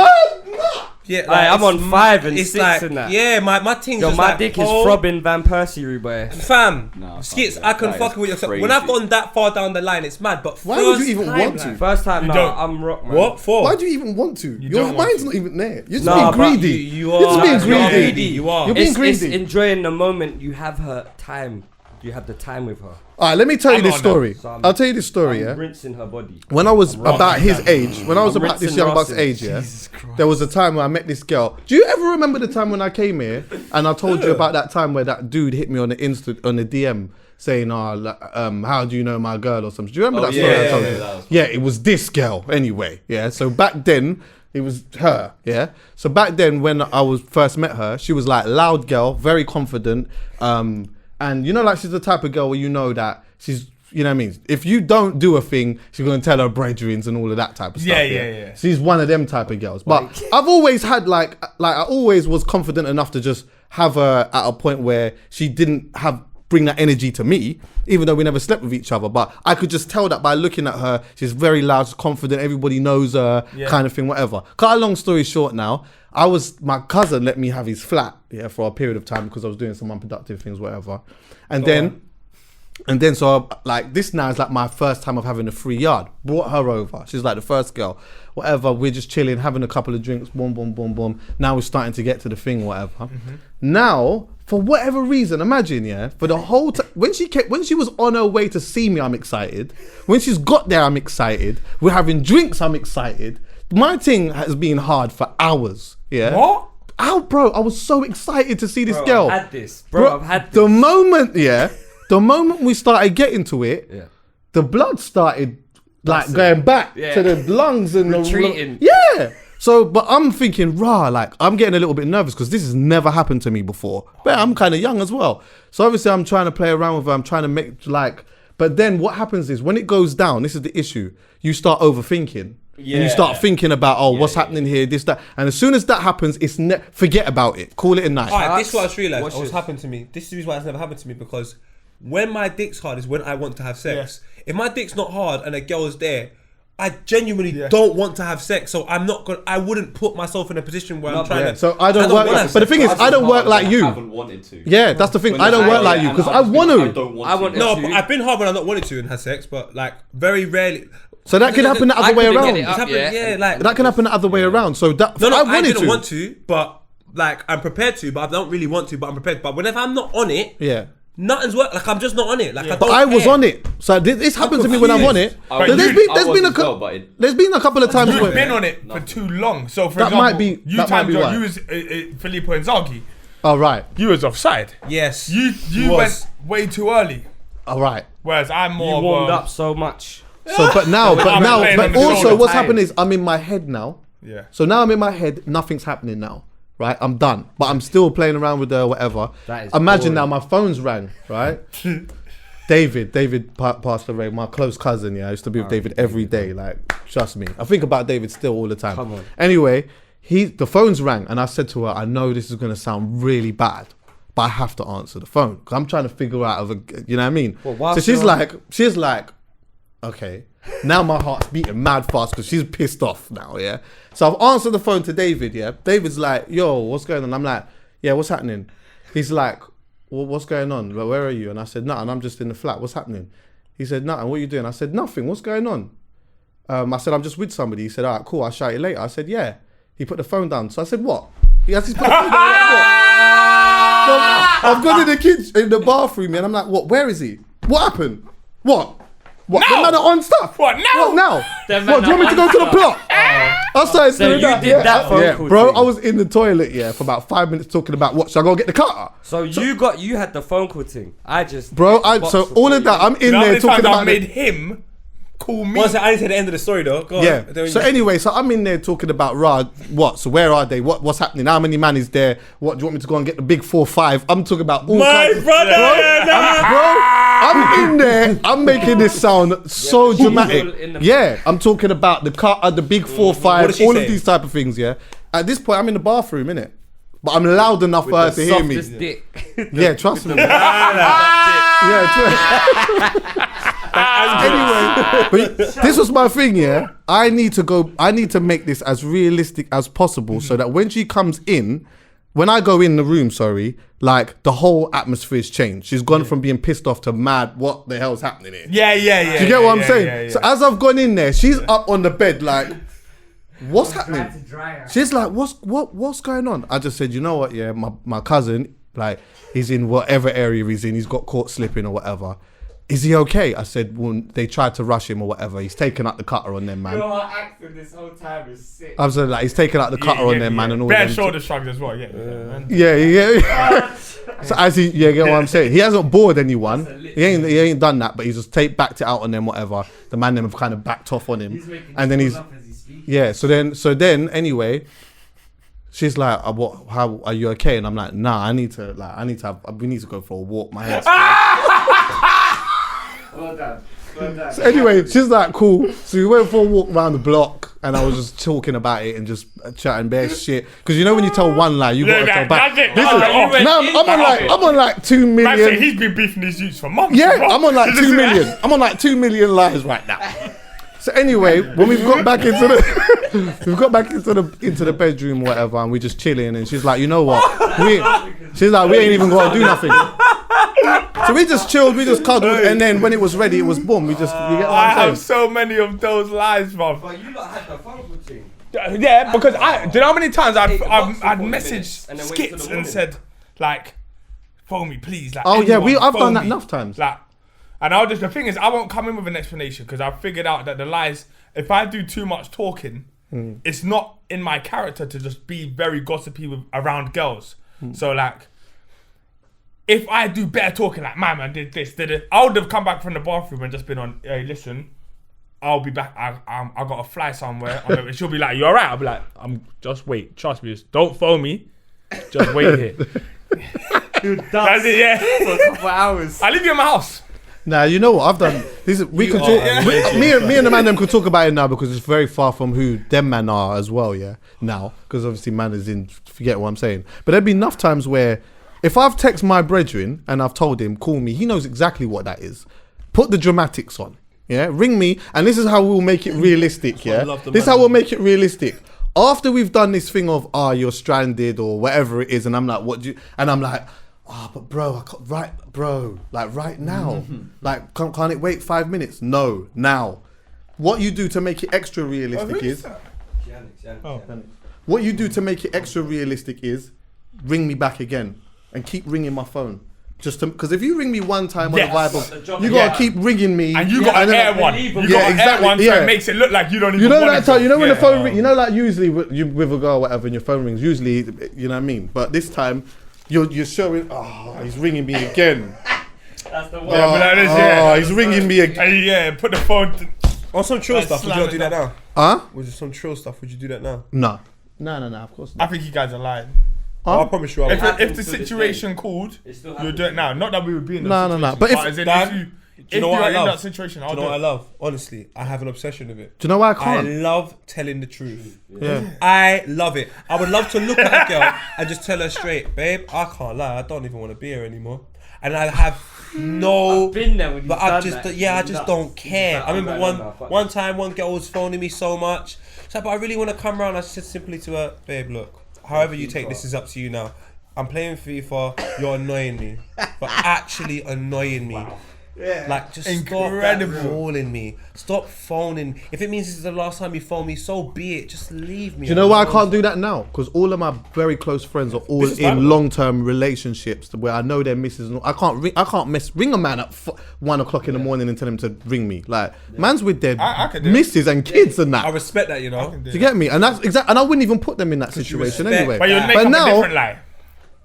nut. Yeah, Like, I'm on 5 and it's 6 like, and that. Yeah, my thing's Yo, just my like, dick is oh, throbbing Van Persie, boy. Fam, Nah, skits, fuck I can that. fuck That with is yourself. crazy. When I've gone that far down the line, it's mad. But Why would you first even time, want to? like- First time, You nah, don't. I'm rock, man. What for? Why do you even want to? Your don't want mind's to. not even there. You're just Nah, being but greedy. You You're just are. being You are greedy. greedy. You are. You're being It's greedy. enjoying the moment. You have her time. You have the time with her. All right, let me tell you I'm this on that. story. So I'll tell you this story. I'm Yeah. rinsing her body. When I was about his age, when I was I'm about this rinsing young buck's Ross's. age, yeah, there was a time where I met this girl. Do you ever remember the time when I came here and I told you about that time where that dude hit me on the DM saying, how do you know my girl or something? Do you remember that story I told you? Yeah, it was this girl anyway. Yeah, so back then it was her. Yeah, so back then when I was first met her, she was like loud girl, very confident, and you know, like she's the type of girl where you know that she's. You know what I mean? If you don't do a thing, she's gonna tell her brethrens and all of that type of stuff. Yeah. She's one of them type of girls. But I've always had like I always was confident enough to just have her at a point where she didn't bring that energy to me, even though we never slept with each other. But I could just tell that by looking at her, she's very loud, she's confident, everybody knows her, kind of thing, whatever. Cut a long story short now, my cousin let me have his flat, for a period of time because I was doing some unproductive things, whatever. And then so like this now is like my first time of having a free yard. Brought her over. She's like the first girl. Whatever, we're just chilling, having a couple of drinks, boom, boom, boom, boom. Now we're starting to get to the thing, whatever. Now, for whatever reason, imagine, for the whole time when she was on her way to see me, I'm excited. When she's got there, I'm excited. We're having drinks, I'm excited. My thing has been hard for hours. Yeah. What? Bro, I was so excited to see this girl. I've had this. Bro, I've had this. The moment we started getting to it, the blood started like going back to the lungs and retreating. So, but I'm thinking, like I'm getting a little bit nervous because this has never happened to me before. But I'm kind of young as well. So obviously I'm trying to play around with her. I'm trying to make but then what happens is when it goes down, this is the issue. You start overthinking. And you start thinking about, what's happening here, this, that. And as soon as that happens, it's forget about it. Call it a night. Alright, this is what I just realised. Watch What's this. happened to me. This is the reason why it's never happened to me because when my dick's hard is when I want to have sex. If my dick's not hard and a girl's there, I genuinely don't want to have sex. So I wouldn't put myself in a position where I'm trying to. So I don't work wanna like, have but the sex. thing is, I don't work like I you. haven't wanted to. Yeah, that's the thing. I don't work like you because I want I to. don't want I to. want No, to. but I've been hard when I not wanted to and had sex, but like very rarely. So that can happen the other way couldn't get around. it It's up, happened, like That can happen the other way around. So that No, I I wanted didn't to. want to, but like I'm prepared to, but I don't really want to, but I'm prepared. But whenever I'm not on it, Yeah. nothing's work. Like I'm just not on it. Like I But don't. I was care. on it. So this happens to me when I'm on it. I There's was- been I there's was been a as well, couple. but it- There's been a couple of times You've where. been on it for too long. So for That example, might be- you that might be timed why. you was Filippo Inzaghi. All right. You was offside. Yes. You was. went way too early. All right. Whereas I'm more You warmed of a, up so much. So but now I'm playing on the also shoulder. what's happened is I'm in my head now. Yeah. So now I'm in my head. Nothing's happening now. Right. I'm done. But I'm still playing around with her. Whatever. That is Imagine boring. now my phone's rang. Right. David passed away. My close cousin. Yeah, I used to be with David every day. Like, trust me. I think about David still all the time. Come on. Anyway, the phone's rang, and I said to her, "I know this is gonna sound really bad, but I have to answer the phone because I'm trying to figure out you know what I mean." Well, so she's like, okay. Now my heart's beating mad fast because she's pissed off now. Yeah. So I've answered the phone to David. Yeah. David's like, "Yo, what's going on?" I'm like, "Yeah, what's happening?" He's like, well, what's going on? Like, where are you? And I said, nothing, I'm just in the flat. What's happening? He said, nothing, what are you doing? I said, nothing, what's going on? I said, I'm just with somebody. He said, all right, cool, I'll shout you later. I said, yeah. He put the phone down. So I said, what? He has to put the phone down. What? So I've gone in the kitchen, in the bathroom, and I'm like, what? Where is he? What happened? What? What? Now. The man are on stuff. What now? What now? What? Do you want me to go to the plot? I started So doing you that. did that phone call bro. thing. I was in the toilet, for about 5 minutes talking about what. Should I go get the cutter? So you had the phone call thing. I just Bro, so all of that, I'm in there talking about I made him call me. I need to the end of the story though. Go on. Yeah. So anyway, so I'm in there talking about what? So where are they? What's happening? How many man is there? What do you want me to go and get the big 4-5? I'm talking about all kinds of, brother. I'm in there. I'm making this sound so dramatic. Yeah, I'm talking about the car, the big 4-5, all of these type of things. Yeah. At this point, I'm in the bathroom, innit? But I'm loud enough for her to hear me. Dick. Yeah, trust me. Anyway, but this was my thing, yeah. I need to make this as realistic as possible so that when she comes in, when I go in the room, like the whole atmosphere has changed. She's gone from being pissed off to mad, what the hell's happening here? Yeah. Do you get what I'm saying? So as I've gone in there, she's up on the bed like, what's happening? She's like, what's going on? I just said, you know what, yeah, my cousin, like, he's in whatever area he's in, he's got caught slipping or whatever. Is he okay? I said, well, they tried to rush him or whatever. He's taken out the cutter on them, man. Your accent this whole time is sick. I was like, he's taken out the cutter on them, man, and all Bare that. shoulder shrugs as well, man. Yeah. So as he, get what I'm saying? He hasn't bored anyone. He ain't done that, but he's just backed it out on them, whatever. The man them have kind of backed off on him, and then he's So then anyway, she's like, how are you okay? And I'm like, nah, we need to go for a walk. My head's Well done. So anyway, she's like, cool. So we went for a walk around the block, and I was just talking about it and just chatting bare shit. Because you know when you tell one lie, you gotta tell back. I'm on like 2 million. Man said he's been beefing these youths for months. Yeah, I'm on like 2 million. I'm on like 2 million lies right now. So anyway, when we've got back into the bedroom or whatever, and we're just chilling, and she's like, you know what? She's like, we ain't even gonna do nothing. So we just chilled, we just cuddled, and then when it was ready, it was boom. You get what I'm saying? I have so many of those lies, bro. But you lot had the phone call thing. Yeah, because do you know how many times I'd messaged and then wait till skits the and morning. said, like, phone me, please. Like, Oh yeah, anyone, I've phone done that me. enough times. Like, and the thing is, I won't come in with an explanation because I've figured out that the lies, if I do too much talking, it's not in my character to just be very gossipy around girls. So like, if I do better talking, like, my man did this, I would have come back from the bathroom and just been on, hey, listen, I'll be back. I got to fly somewhere. And she'll be like, you alright? I'll be like, just wait. Trust me. Just don't phone me. Just wait here. That's it, yeah. For a couple hours. I leave you in my house. Nah, you know what I've done. Me and the man them could talk about it now because it's very far from who them man are as well. Yeah, now because obviously man is in. Forget what I'm saying. But there'd be enough times where if I've texted my brethren and I've told him call me, he knows exactly what that is. Put the dramatics on. Yeah, ring me, and this is how we'll make it realistic. Yeah, this is how we'll make it realistic. After we've done this thing of you're stranded or whatever it is, and I'm like, what do you? And I'm like, but bro, I can't, right now. Like, can't it wait 5 minutes? No, now. What you do to make it extra realistic is. What you do to make it extra realistic is ring me back again and keep ringing my phone. Just because if you ring me one time on the vibe of, you gotta keep ringing me, and you got an air one. You got an air one, so it makes it look like you don't even. You know that time. You know when the phone ring. You know, like usually with a girl, or whatever, and your phone rings. Usually, you know what I mean. But this time, you're showing. He's ringing me again. That's the one. He's ringing me again. Yeah, put the phone. On some trill stuff, would you not do that now? Huh? Was it some trill stuff? Would you do that now? No. Of course not. I think you guys are lying. I promise you. If the situation called, you'll do it now. Not that we would be in that situation. No. But if you know what I you're in love? that situation, Do you know what I love? Honestly, I have an obsession with it. Do you know why I I can't? love telling the truth. Yeah. I love it. I would love to look at a girl and just tell her straight, babe, I can't lie. I don't even want to be here anymore. And I have no. I've been there when but I just don't care. I remember one time one girl was phoning me so much. She's like, but I really want to come around. I said simply to her, babe, look, however you take this is up to you now. I'm playing FIFA, you're annoying me. But actually annoying me. Like, just Incredible. stop calling me. Stop phoning. If it means this is the last time you phone me, so be it. Just leave me. Do you know why I can't do that now? Because all of my very close friends are all in long-term relationships where I know their missus. I can't ring a man at 1 o'clock in the morning and tell him to ring me. Like, man's with their missus and kids and that. I respect that, you know. Do you get me? And that's exactly. And I wouldn't even put them in that situation anyway. But you'll make up a different lie.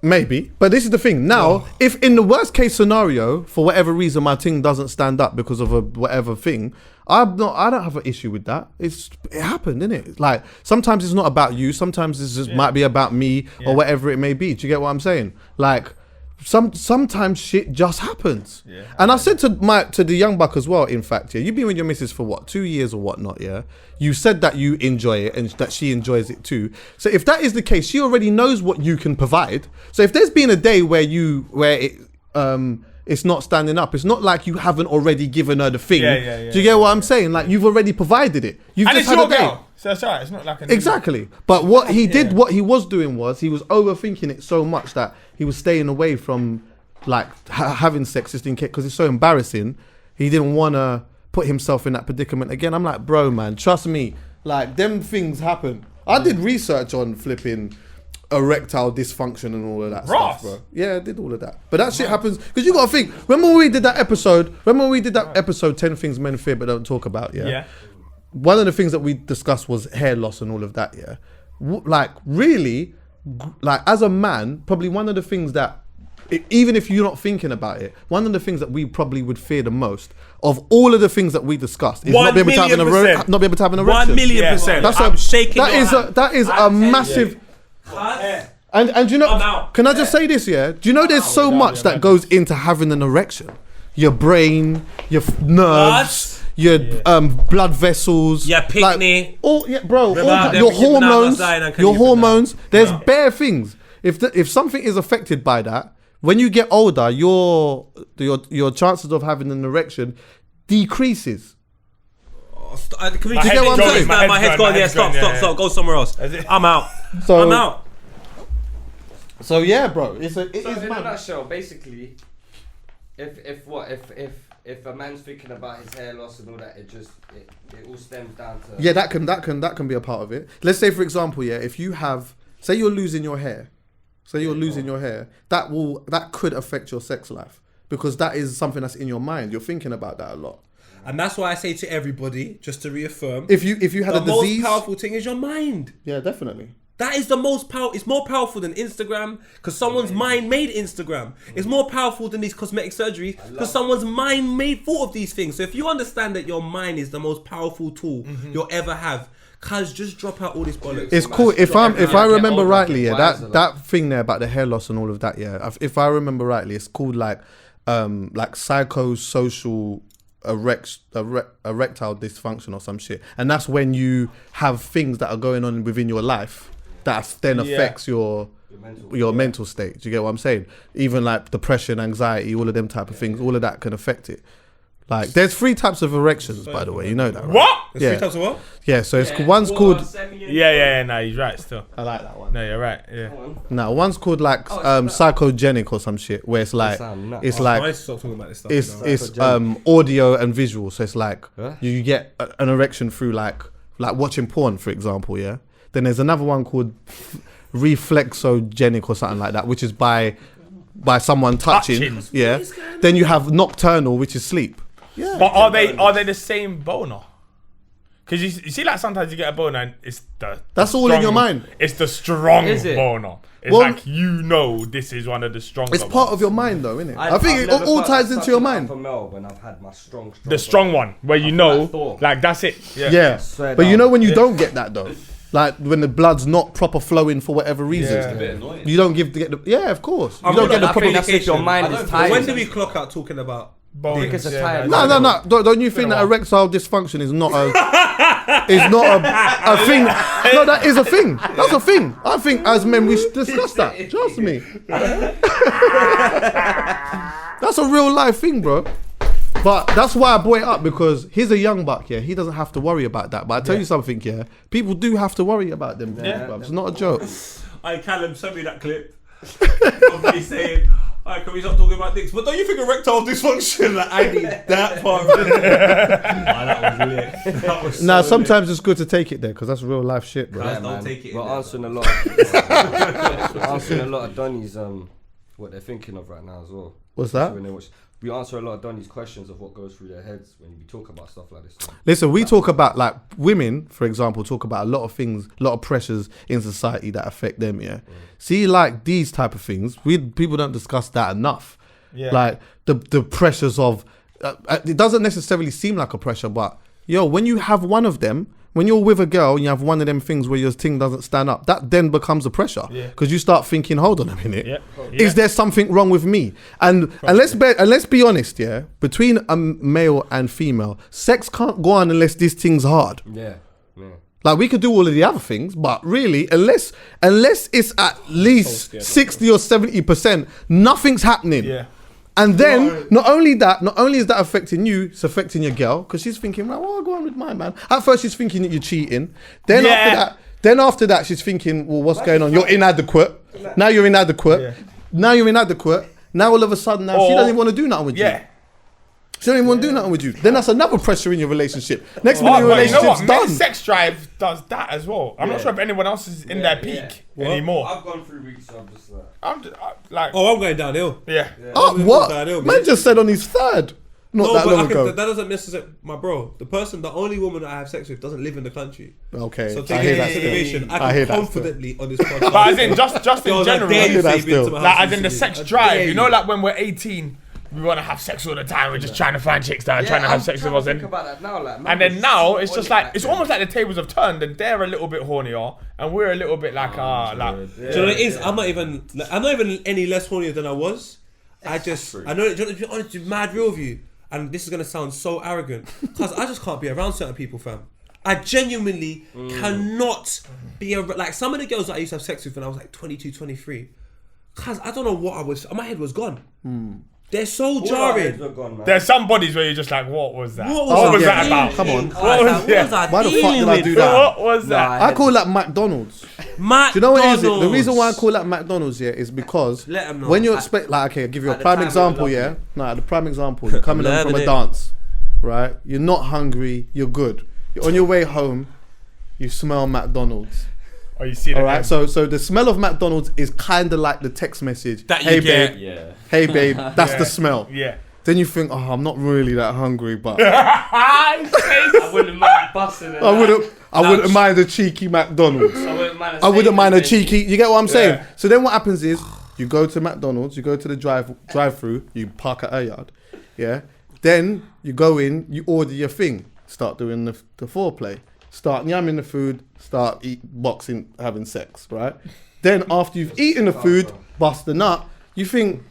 Maybe, but this is the thing. Now, if in the worst case scenario, for whatever reason, my thing doesn't stand up because of a whatever thing, I don't have an issue with that. It happened, innit? Like, sometimes it's not about you. Sometimes it just might be about me or whatever it may be. Do you get what I'm saying? Like, sometimes shit just happens. Yeah. And I said to the young buck as well, in fact, you've been with your missus for what, 2 years or whatnot, yeah? You said that you enjoy it and that she enjoys it too. So if that is the case, she already knows what you can provide. So if there's been a day where it's not standing up, it's not like you haven't already given her the thing. Do you get what I'm saying? Like, you've already provided it. You've and just it's had your a day. girl. So that's alright. It's not like Exactly. But what he did, what he was doing was he was overthinking it so much that he was staying away from like having sex just in case, because it's so embarrassing. He didn't want to put himself in that predicament again. I'm like, bro, man, trust me. Like, them things happen. I did research on flipping erectile dysfunction and all of that stuff, bro. Yeah, I did all of that. But that shit happens because you got to think. Remember when we did that episode? 10 things men fear but don't talk about? Yeah. One of the things that we discussed was hair loss and all of that. Yeah. Like, really, like, as a man, probably one of the things that, even if you're not thinking about it, one of the things that we probably would fear the most of all of the things that we discussed is not be able to have an erection. 1,000,000%. That is a massive. And you know, can I just say this? Yeah, do you know there's so much that goes into having an erection? Your brain, your nerves, your blood vessels, picnic, like, bro, your hormones. There's bare things. If something is affected by that, when you get older, your chances of having an erection decreases. Can we just get what I'm saying? My head's gone. Yeah, stop. Go somewhere else. I'm out. I'm out. So yeah, bro, it is in a nutshell, basically, if a man's thinking about his hair loss and all that, it all stems down to that can be a part of it. Let's say, for example, if you say you're losing your hair. That could affect your sex life because that is something that's in your mind. You're thinking about that a lot. And that's why I say to everybody, just to reaffirm, if you had a disease, the most powerful thing is your mind. Yeah, definitely. That is the most powerful. It's more powerful than Instagram because someone's mind made Instagram. It's more powerful than these cosmetic surgeries because someone's mind thought of these things. So if you understand that your mind is the most powerful tool you'll ever have, cuz just drop out all this bollocks. It's cool. If I remember rightly, that thing there about the hair loss and all of that, if I remember rightly, it's called like psychosocial erectile dysfunction or some shit. And that's when you have things that are going on within your life that then affects your mental state. Do you get what I'm saying? Even like depression, anxiety, all of them type of things, all of that can affect it. Like, there's 3 types of erections, by the way. You know that, right? What? There's 3 types of what? Yeah, so one's called... No, he's right still. I like that one. No, you're right, yeah. No, one's called like psychogenic or some shit, where it's like... It's audio and visual, so it's like you get an erection through like watching porn, for example, yeah? Then there's another one called reflexogenic or something like that, which is by someone touching. Yeah. Then you have nocturnal, which is sleep. Yeah. But are they the same boner? Because you see, like, sometimes you get a boner and it's that's all in your mind. It's the strong boner. It's like, this is one of the stronger. It's part of your mind, though, isn't it? I think it all ties into your mind. For Mel, when I've had my strong the strong one, where like that's it. Yeah. But you know when you don't get that though. Like when the blood's not proper flowing for whatever reason, it's a bit annoying. You don't get the of course. You don't get the proper. That's if your mind is tired. When do we clock out talking about? No. Don't you think that erectile dysfunction is not a thing? No, that is a thing. That's a thing. I think as men we should discuss that. Trust me. That's a real life thing, bro. But that's why I brought it up, because he's a young buck, he doesn't have to worry about that. But I tell you something, people do have to worry about them. It's not a joke. Calum, send me that clip of me saying, Alright, can we stop talking about dicks? But don't you think erectile dysfunction? Like, I need that part. That was lit. That was Nah, so sometimes it's good to take it there because that's real life shit, bro. Guys, don't take it. We're in there, answering man. a lot. We're answering a lot of Donnies what they're thinking of right now as well. What's that? When they watch, we answer a lot of Donnies questions of what goes through their heads when we talk about stuff like this. Listen, we talk about, like, women, for example, talk about a lot of things, a lot of pressures in society that affect them, yeah? See, like, these type of things, people don't discuss that enough. Yeah. Like, the pressures of... it doesn't necessarily seem like a pressure, but, yo, when you have one of them, when you're with a girl and you have one of them things where your thing doesn't stand up, that then becomes a pressure. Because you start thinking, hold on a minute, is there something wrong with me? And let's be honest, yeah, between a male and female, sex can't go on unless this thing's hard. Yeah. Like, we could do all of the other things, but really, unless it's at least 60 or 70%, nothing's happening. Yeah. And then, not only is that affecting you, it's affecting your girl, because she's thinking, well, I'll go on with my man. At first, she's thinking that you're cheating. Then after that, she's thinking, well, what's going on? You're inadequate. Now you're inadequate. Yeah. Now you're inadequate. Now all of a sudden, she doesn't even want to do nothing with you. She don't even want to do nothing with you. Then that's another pressure in your relationship. Next minute, your relationship's done. Sex drive does that as well. I'm not sure if anyone else is in their peak anymore. I've gone through weeks, so I'm just like, I'm going downhill. yeah. Oh, what? Man just said on his third. Not that long ago. That doesn't necessarily... My bro, the only woman that I have sex with doesn't live in the country. Okay. So I taking hear into that still. consideration, I I hear can that confidently on this podcast. But as in, just in general, I hear that still. like as in the sex drive, you know, like when we're 18, we want to have sex all the time. We're just trying to find chicks that are trying to have sex with us. Think about that now, like, And then now it's just like it's almost like the tables have turned, and they're a little bit hornier, and we're a little bit like Do you know what it is? I'm not even any less hornier than I was. I know. To be honest, to be mad real with you, and this is gonna sound so arrogant, because I just can't be around certain people, fam. I genuinely cannot be around, like, some of the girls that I used to have sex with when I was like 22, 23. Cause I don't know what I was. My head was gone. They're so jarring. There's some bodies where you're just like, what was that? What was that about? Come on. What was that? Why the fuck did I do that? What was that? I call that McDonald's. Do you know what it is? The reason why I call that McDonald's, is because when you expect, like, okay, I'll give you a prime example, the prime example, you're coming home from a dance, right? You're not hungry, you're good. You're on your way home, you smell McDonald's. Oh, you see that? All right, so the smell of McDonald's is kind of like the text message. That hey, you get. babe. Hey, babe. That's the smell. Yeah. Then you think, oh, I'm not really that hungry, but I wouldn't mind busting it. I wouldn't mind a cheeky McDonald's. I wouldn't mind a cheeky. You get what I'm saying? So then what happens is you go to McDonald's, you go to the drive-through, you park at a yard, yeah. Then you go in, you order your thing, start doing the foreplay. Start yamming the food, start boxing, having sex, right? Then after you've eaten the food, bust the nut, you think,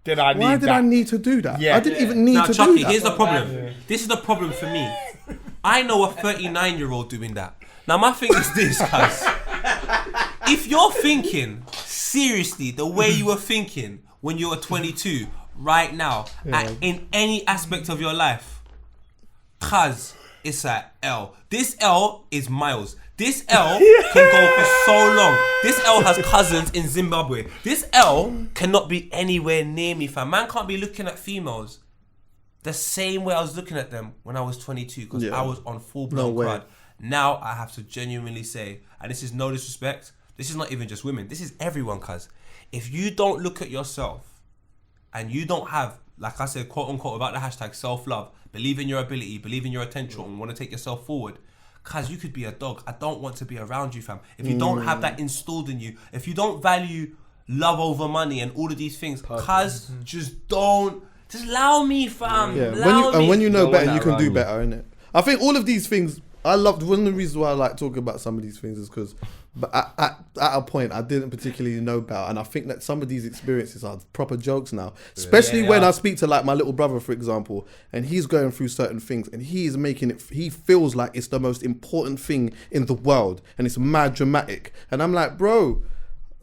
why did I need to do that? Yeah. I didn't even need to Chucky, do that. here's the problem. This is the problem for me. I know a 39-year-old doing that. Now my thing is this, guys. If you're thinking seriously the way you were thinking when you were 22, right now, in any aspect of your life, cuz it's a L. This L is miles. This L can go for so long. This L has cousins in Zimbabwe. This L cannot be anywhere near me, fam. Man can't be looking at females the same way I was looking at them when I was 22, because I was on full-blown crud. Now I have to genuinely say, and this is no disrespect, this is not even just women, this is everyone, cuz. If you don't look at yourself and you don't have, like I said, quote unquote, about the hashtag self-love, believe in your ability, believe in your potential, and want to take yourself forward, cuz you could be a dog. I don't want to be around you, fam. If you don't have that installed in you, if you don't value love over money and all of these things, cuz just allow me, fam. Yeah. When you know better, you can do better, innit? I think all of these things, I loved, one of the reasons why I like talking about some of these things is because at a point I didn't particularly know about, and I think that some of these experiences are proper jokes now, especially when I speak to, like, my little brother, for example, and he's going through certain things and he feels like it's the most important thing in the world and it's mad dramatic, and I'm like, bro,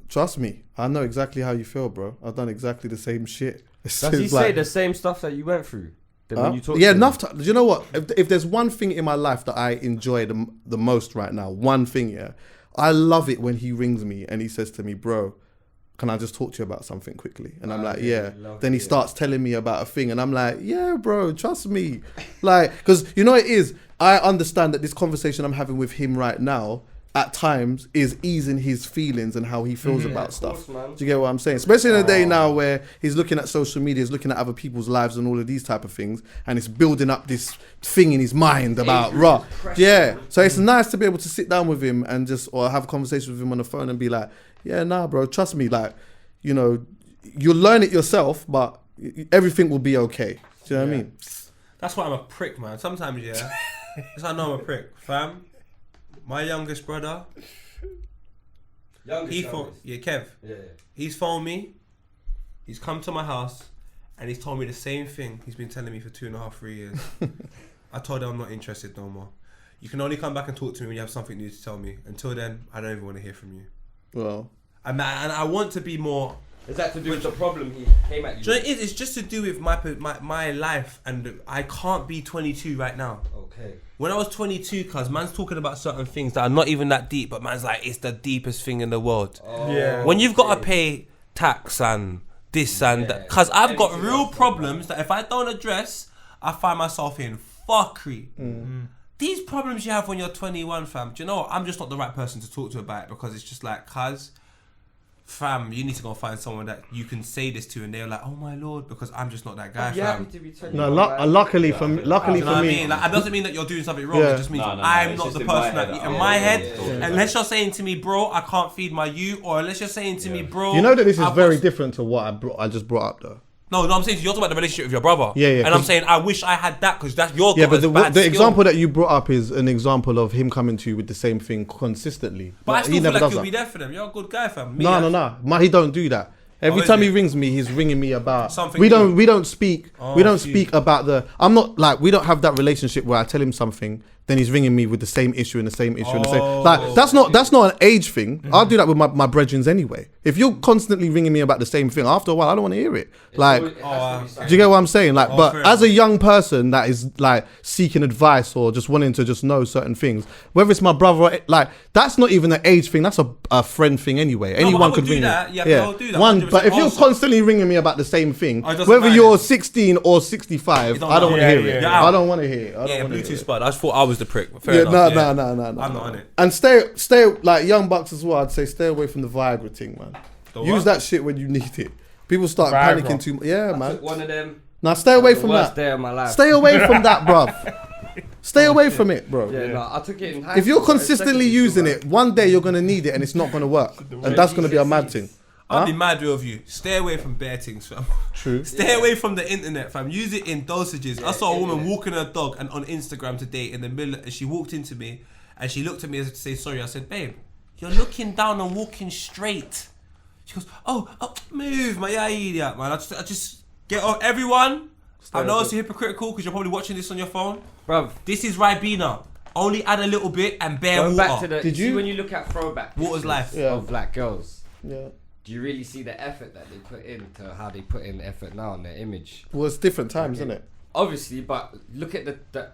trust me, I know exactly how you feel, bro. I've done exactly the same shit. Does he say the same stuff that you went through? When you talk enough time. Do you know what? If there's one thing in my life that I enjoy the most right now, one thing, I love it when he rings me and he says to me, bro, can I just talk to you about something quickly? And I'm like, yeah. Then he starts telling me about a thing and I'm like, yeah, bro, trust me. Like, because you know it is, I understand that this conversation I'm having with him right now at times is easing his feelings and how he feels about stuff. Do you get what I'm saying? Especially in a day now where he's looking at social media, he's looking at other people's lives and all of these type of things, and it's building up this thing in his mind about raw. Yeah. So it's nice to be able to sit down with him and just, or have a conversation with him on the phone and be like, yeah, nah, bro, trust me. Like, you know, you'll learn it yourself, but everything will be okay. Do you know what I mean? That's why I'm a prick, man. Sometimes, yeah. Because I know I'm a prick. Fam, my youngest brother, Kev. Yeah. He's phoned me. He's come to my house and he's told me the same thing he's been telling me for 2.5, 3 years. I told him I'm not interested no more. You can only come back and talk to me when you have something new to tell me. Until then, I don't even want to hear from you. Well, and I want to be more. Is that to do with the problem he came at you? Do you know it is? It's just to do with my life, and I can't be 22 right now. Okay. When I was 22, cause man's talking about certain things that are not even that deep, but man's like, it's the deepest thing in the world. Yeah. When you've got to pay tax and this and that, cause I've got real problems that if I don't address, I find myself in fuckery. These problems you have when you're 21, fam, do you know what? I'm just not the right person to talk to about it, because it's just like, cuz, fam, you need to go find someone that you can say this to and they're like, oh my lord, because I'm just not that guy, fam. No, luckily for me, you know what I mean? Like, it doesn't mean that you're doing something wrong, it just means I'm not the person that, in my head, unless you're saying to me, bro, I can't feed my youth, or unless you're saying to me, bro, you know that this is very different to what I just brought up though. No, I'm saying you're talking about the relationship with your brother. Yeah. And I'm saying I wish I had that, because that's your but the example that you brought up is an example of him coming to you with the same thing consistently. But I still feel like you'll be there for them. You're a good guy, fam. No. He don't do that. Every time he rings me, he's ringing me about something. We don't speak about the. I'm not like, we don't have that relationship where I tell him something, then he's ringing me with the same issue and the same issue and the same. Like, that's not an age thing. I'll do that with my brethrens anyway. If you're constantly ringing me about the same thing, after a while I don't want to hear it. Like, do you get what I'm saying? Like, but as a young person that is like seeking advice or just wanting to just know certain things, whether it's my brother or, like, that's not even an age thing. That's a friend thing anyway. Anyone could ring that. me. Yeah, do that. But if you're constantly ringing me about the same thing, whether you're 16 or 65, I don't want to hear it. I don't want to hear it. Yeah, Bluetooth spud. I just thought I was the prick. No. I'm not on it. And stay like young bucks as well. I'd say stay away from the Viagra thing, man. Use that shit when you need it. People start panicking too much. Yeah, man. One of them. Now stay away from that. Day of my life. Stay away from that, bruv. Stay away from it, bro. Yeah, no, I took it in high If you're school, consistently using it, one day you're gonna need it and it's not gonna work, and that's gonna be a mad thing. I'll be mad with you. Stay away from bare things, fam. True. Stay away from the internet, fam. Use it in dosages. I saw a woman walking her dog and on Instagram today in the middle, and she walked into me and she looked at me as to say sorry. I said, babe, you're looking down and walking straight. She goes, oh, move, my idiot, man. I just get off. Everyone, I know it's hypocritical because you're probably watching this on your phone. Bruv, this is Ribena. Only add a little bit and bare water. Back to the, see when you look at throwback Water's life of black girls. Yeah. Do you really see the effort that they put into how they put in effort now on their image? Well, it's different times, isn't it? Obviously, but look at the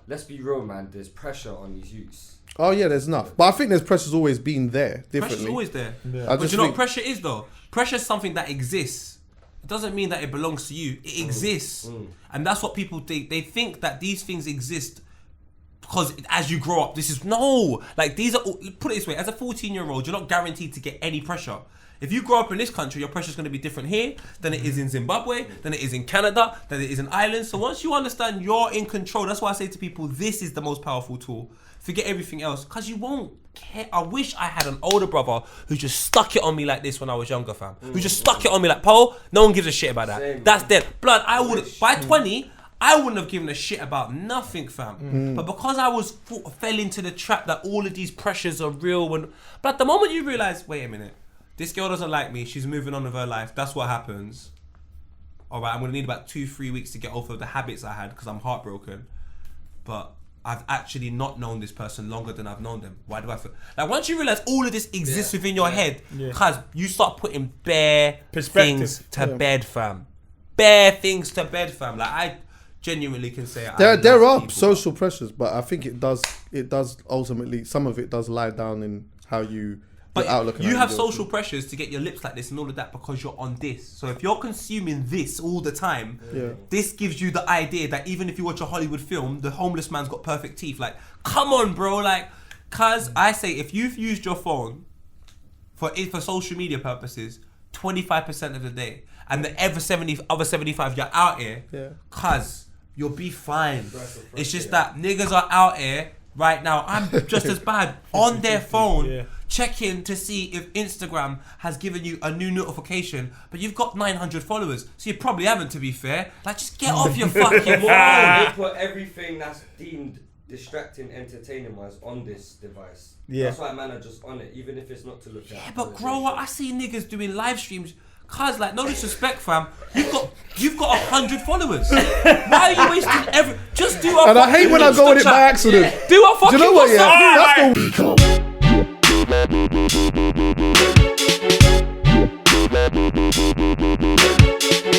let's be real, man. There's pressure on these youths. Oh yeah, there's enough. But I think there's pressure's always been there. Differently. Pressure's always there. Yeah. But you know what pressure is though? Pressure is something that exists. It doesn't mean that it belongs to you. It exists. And that's what people think. They think that these things exist because as you grow up, this is like these are, put it this way, as a 14-year-old, you're not guaranteed to get any pressure. If you grow up in this country, your pressure's going to be different here than it is in Zimbabwe, than it is in Canada, than it is in Ireland. So once you understand you're in control, that's why I say to people, this is the most powerful tool. Forget everything else, because you won't care. I wish I had an older brother who just stuck it on me like this when I was younger, fam. Who just stuck it on me like, Paul, no one gives a shit about that. Same, that's dead. Blood, I would, by 20, I wouldn't have given a shit about nothing, fam. But because I fell into the trap that all of these pressures are real, but the moment you realise, wait a minute, this girl doesn't like me, she's moving on with her life, that's what happens. Alright, I'm gonna need about 2-3 weeks to get over the habits I had because I'm heartbroken. But I've actually not known this person longer than I've known them. Why do I feel like once you realise all of this exists within your head, because you start putting bare things to bed, fam. Bare things to bed, fam. Like I genuinely can say there are social pressures, but I think it does ultimately, some of it does lie down in how you But outlook and you how have you deal with social pressures to get your lips like this and all of that because you're on this. So if you're consuming this all the time, this gives you the idea that even if you watch a Hollywood film, the homeless man's got perfect teeth. Like, come on, bro. Like, cause I say if you've used your phone for social media purposes 25% of the day, and the other 75 you're out here, cause you'll be fine. It's just that niggas are out here right now. I'm just as bad on their phone, checking to see if Instagram has given you a new notification, but you've got 900 followers, so you probably haven't. To be fair, like, just get off your fucking phone. They put everything that's deemed distracting, entertaining wise on this device. That's why man are just on it, even if it's not to look at. Yeah, but grow up. I see niggas doing live streams. Cause, like, no disrespect, fam. You've got 100 followers. Why are you wasting just do a. And I hate when I go on it by accident. Yeah. Do a fucking. Do you know what? Yeah, that's the.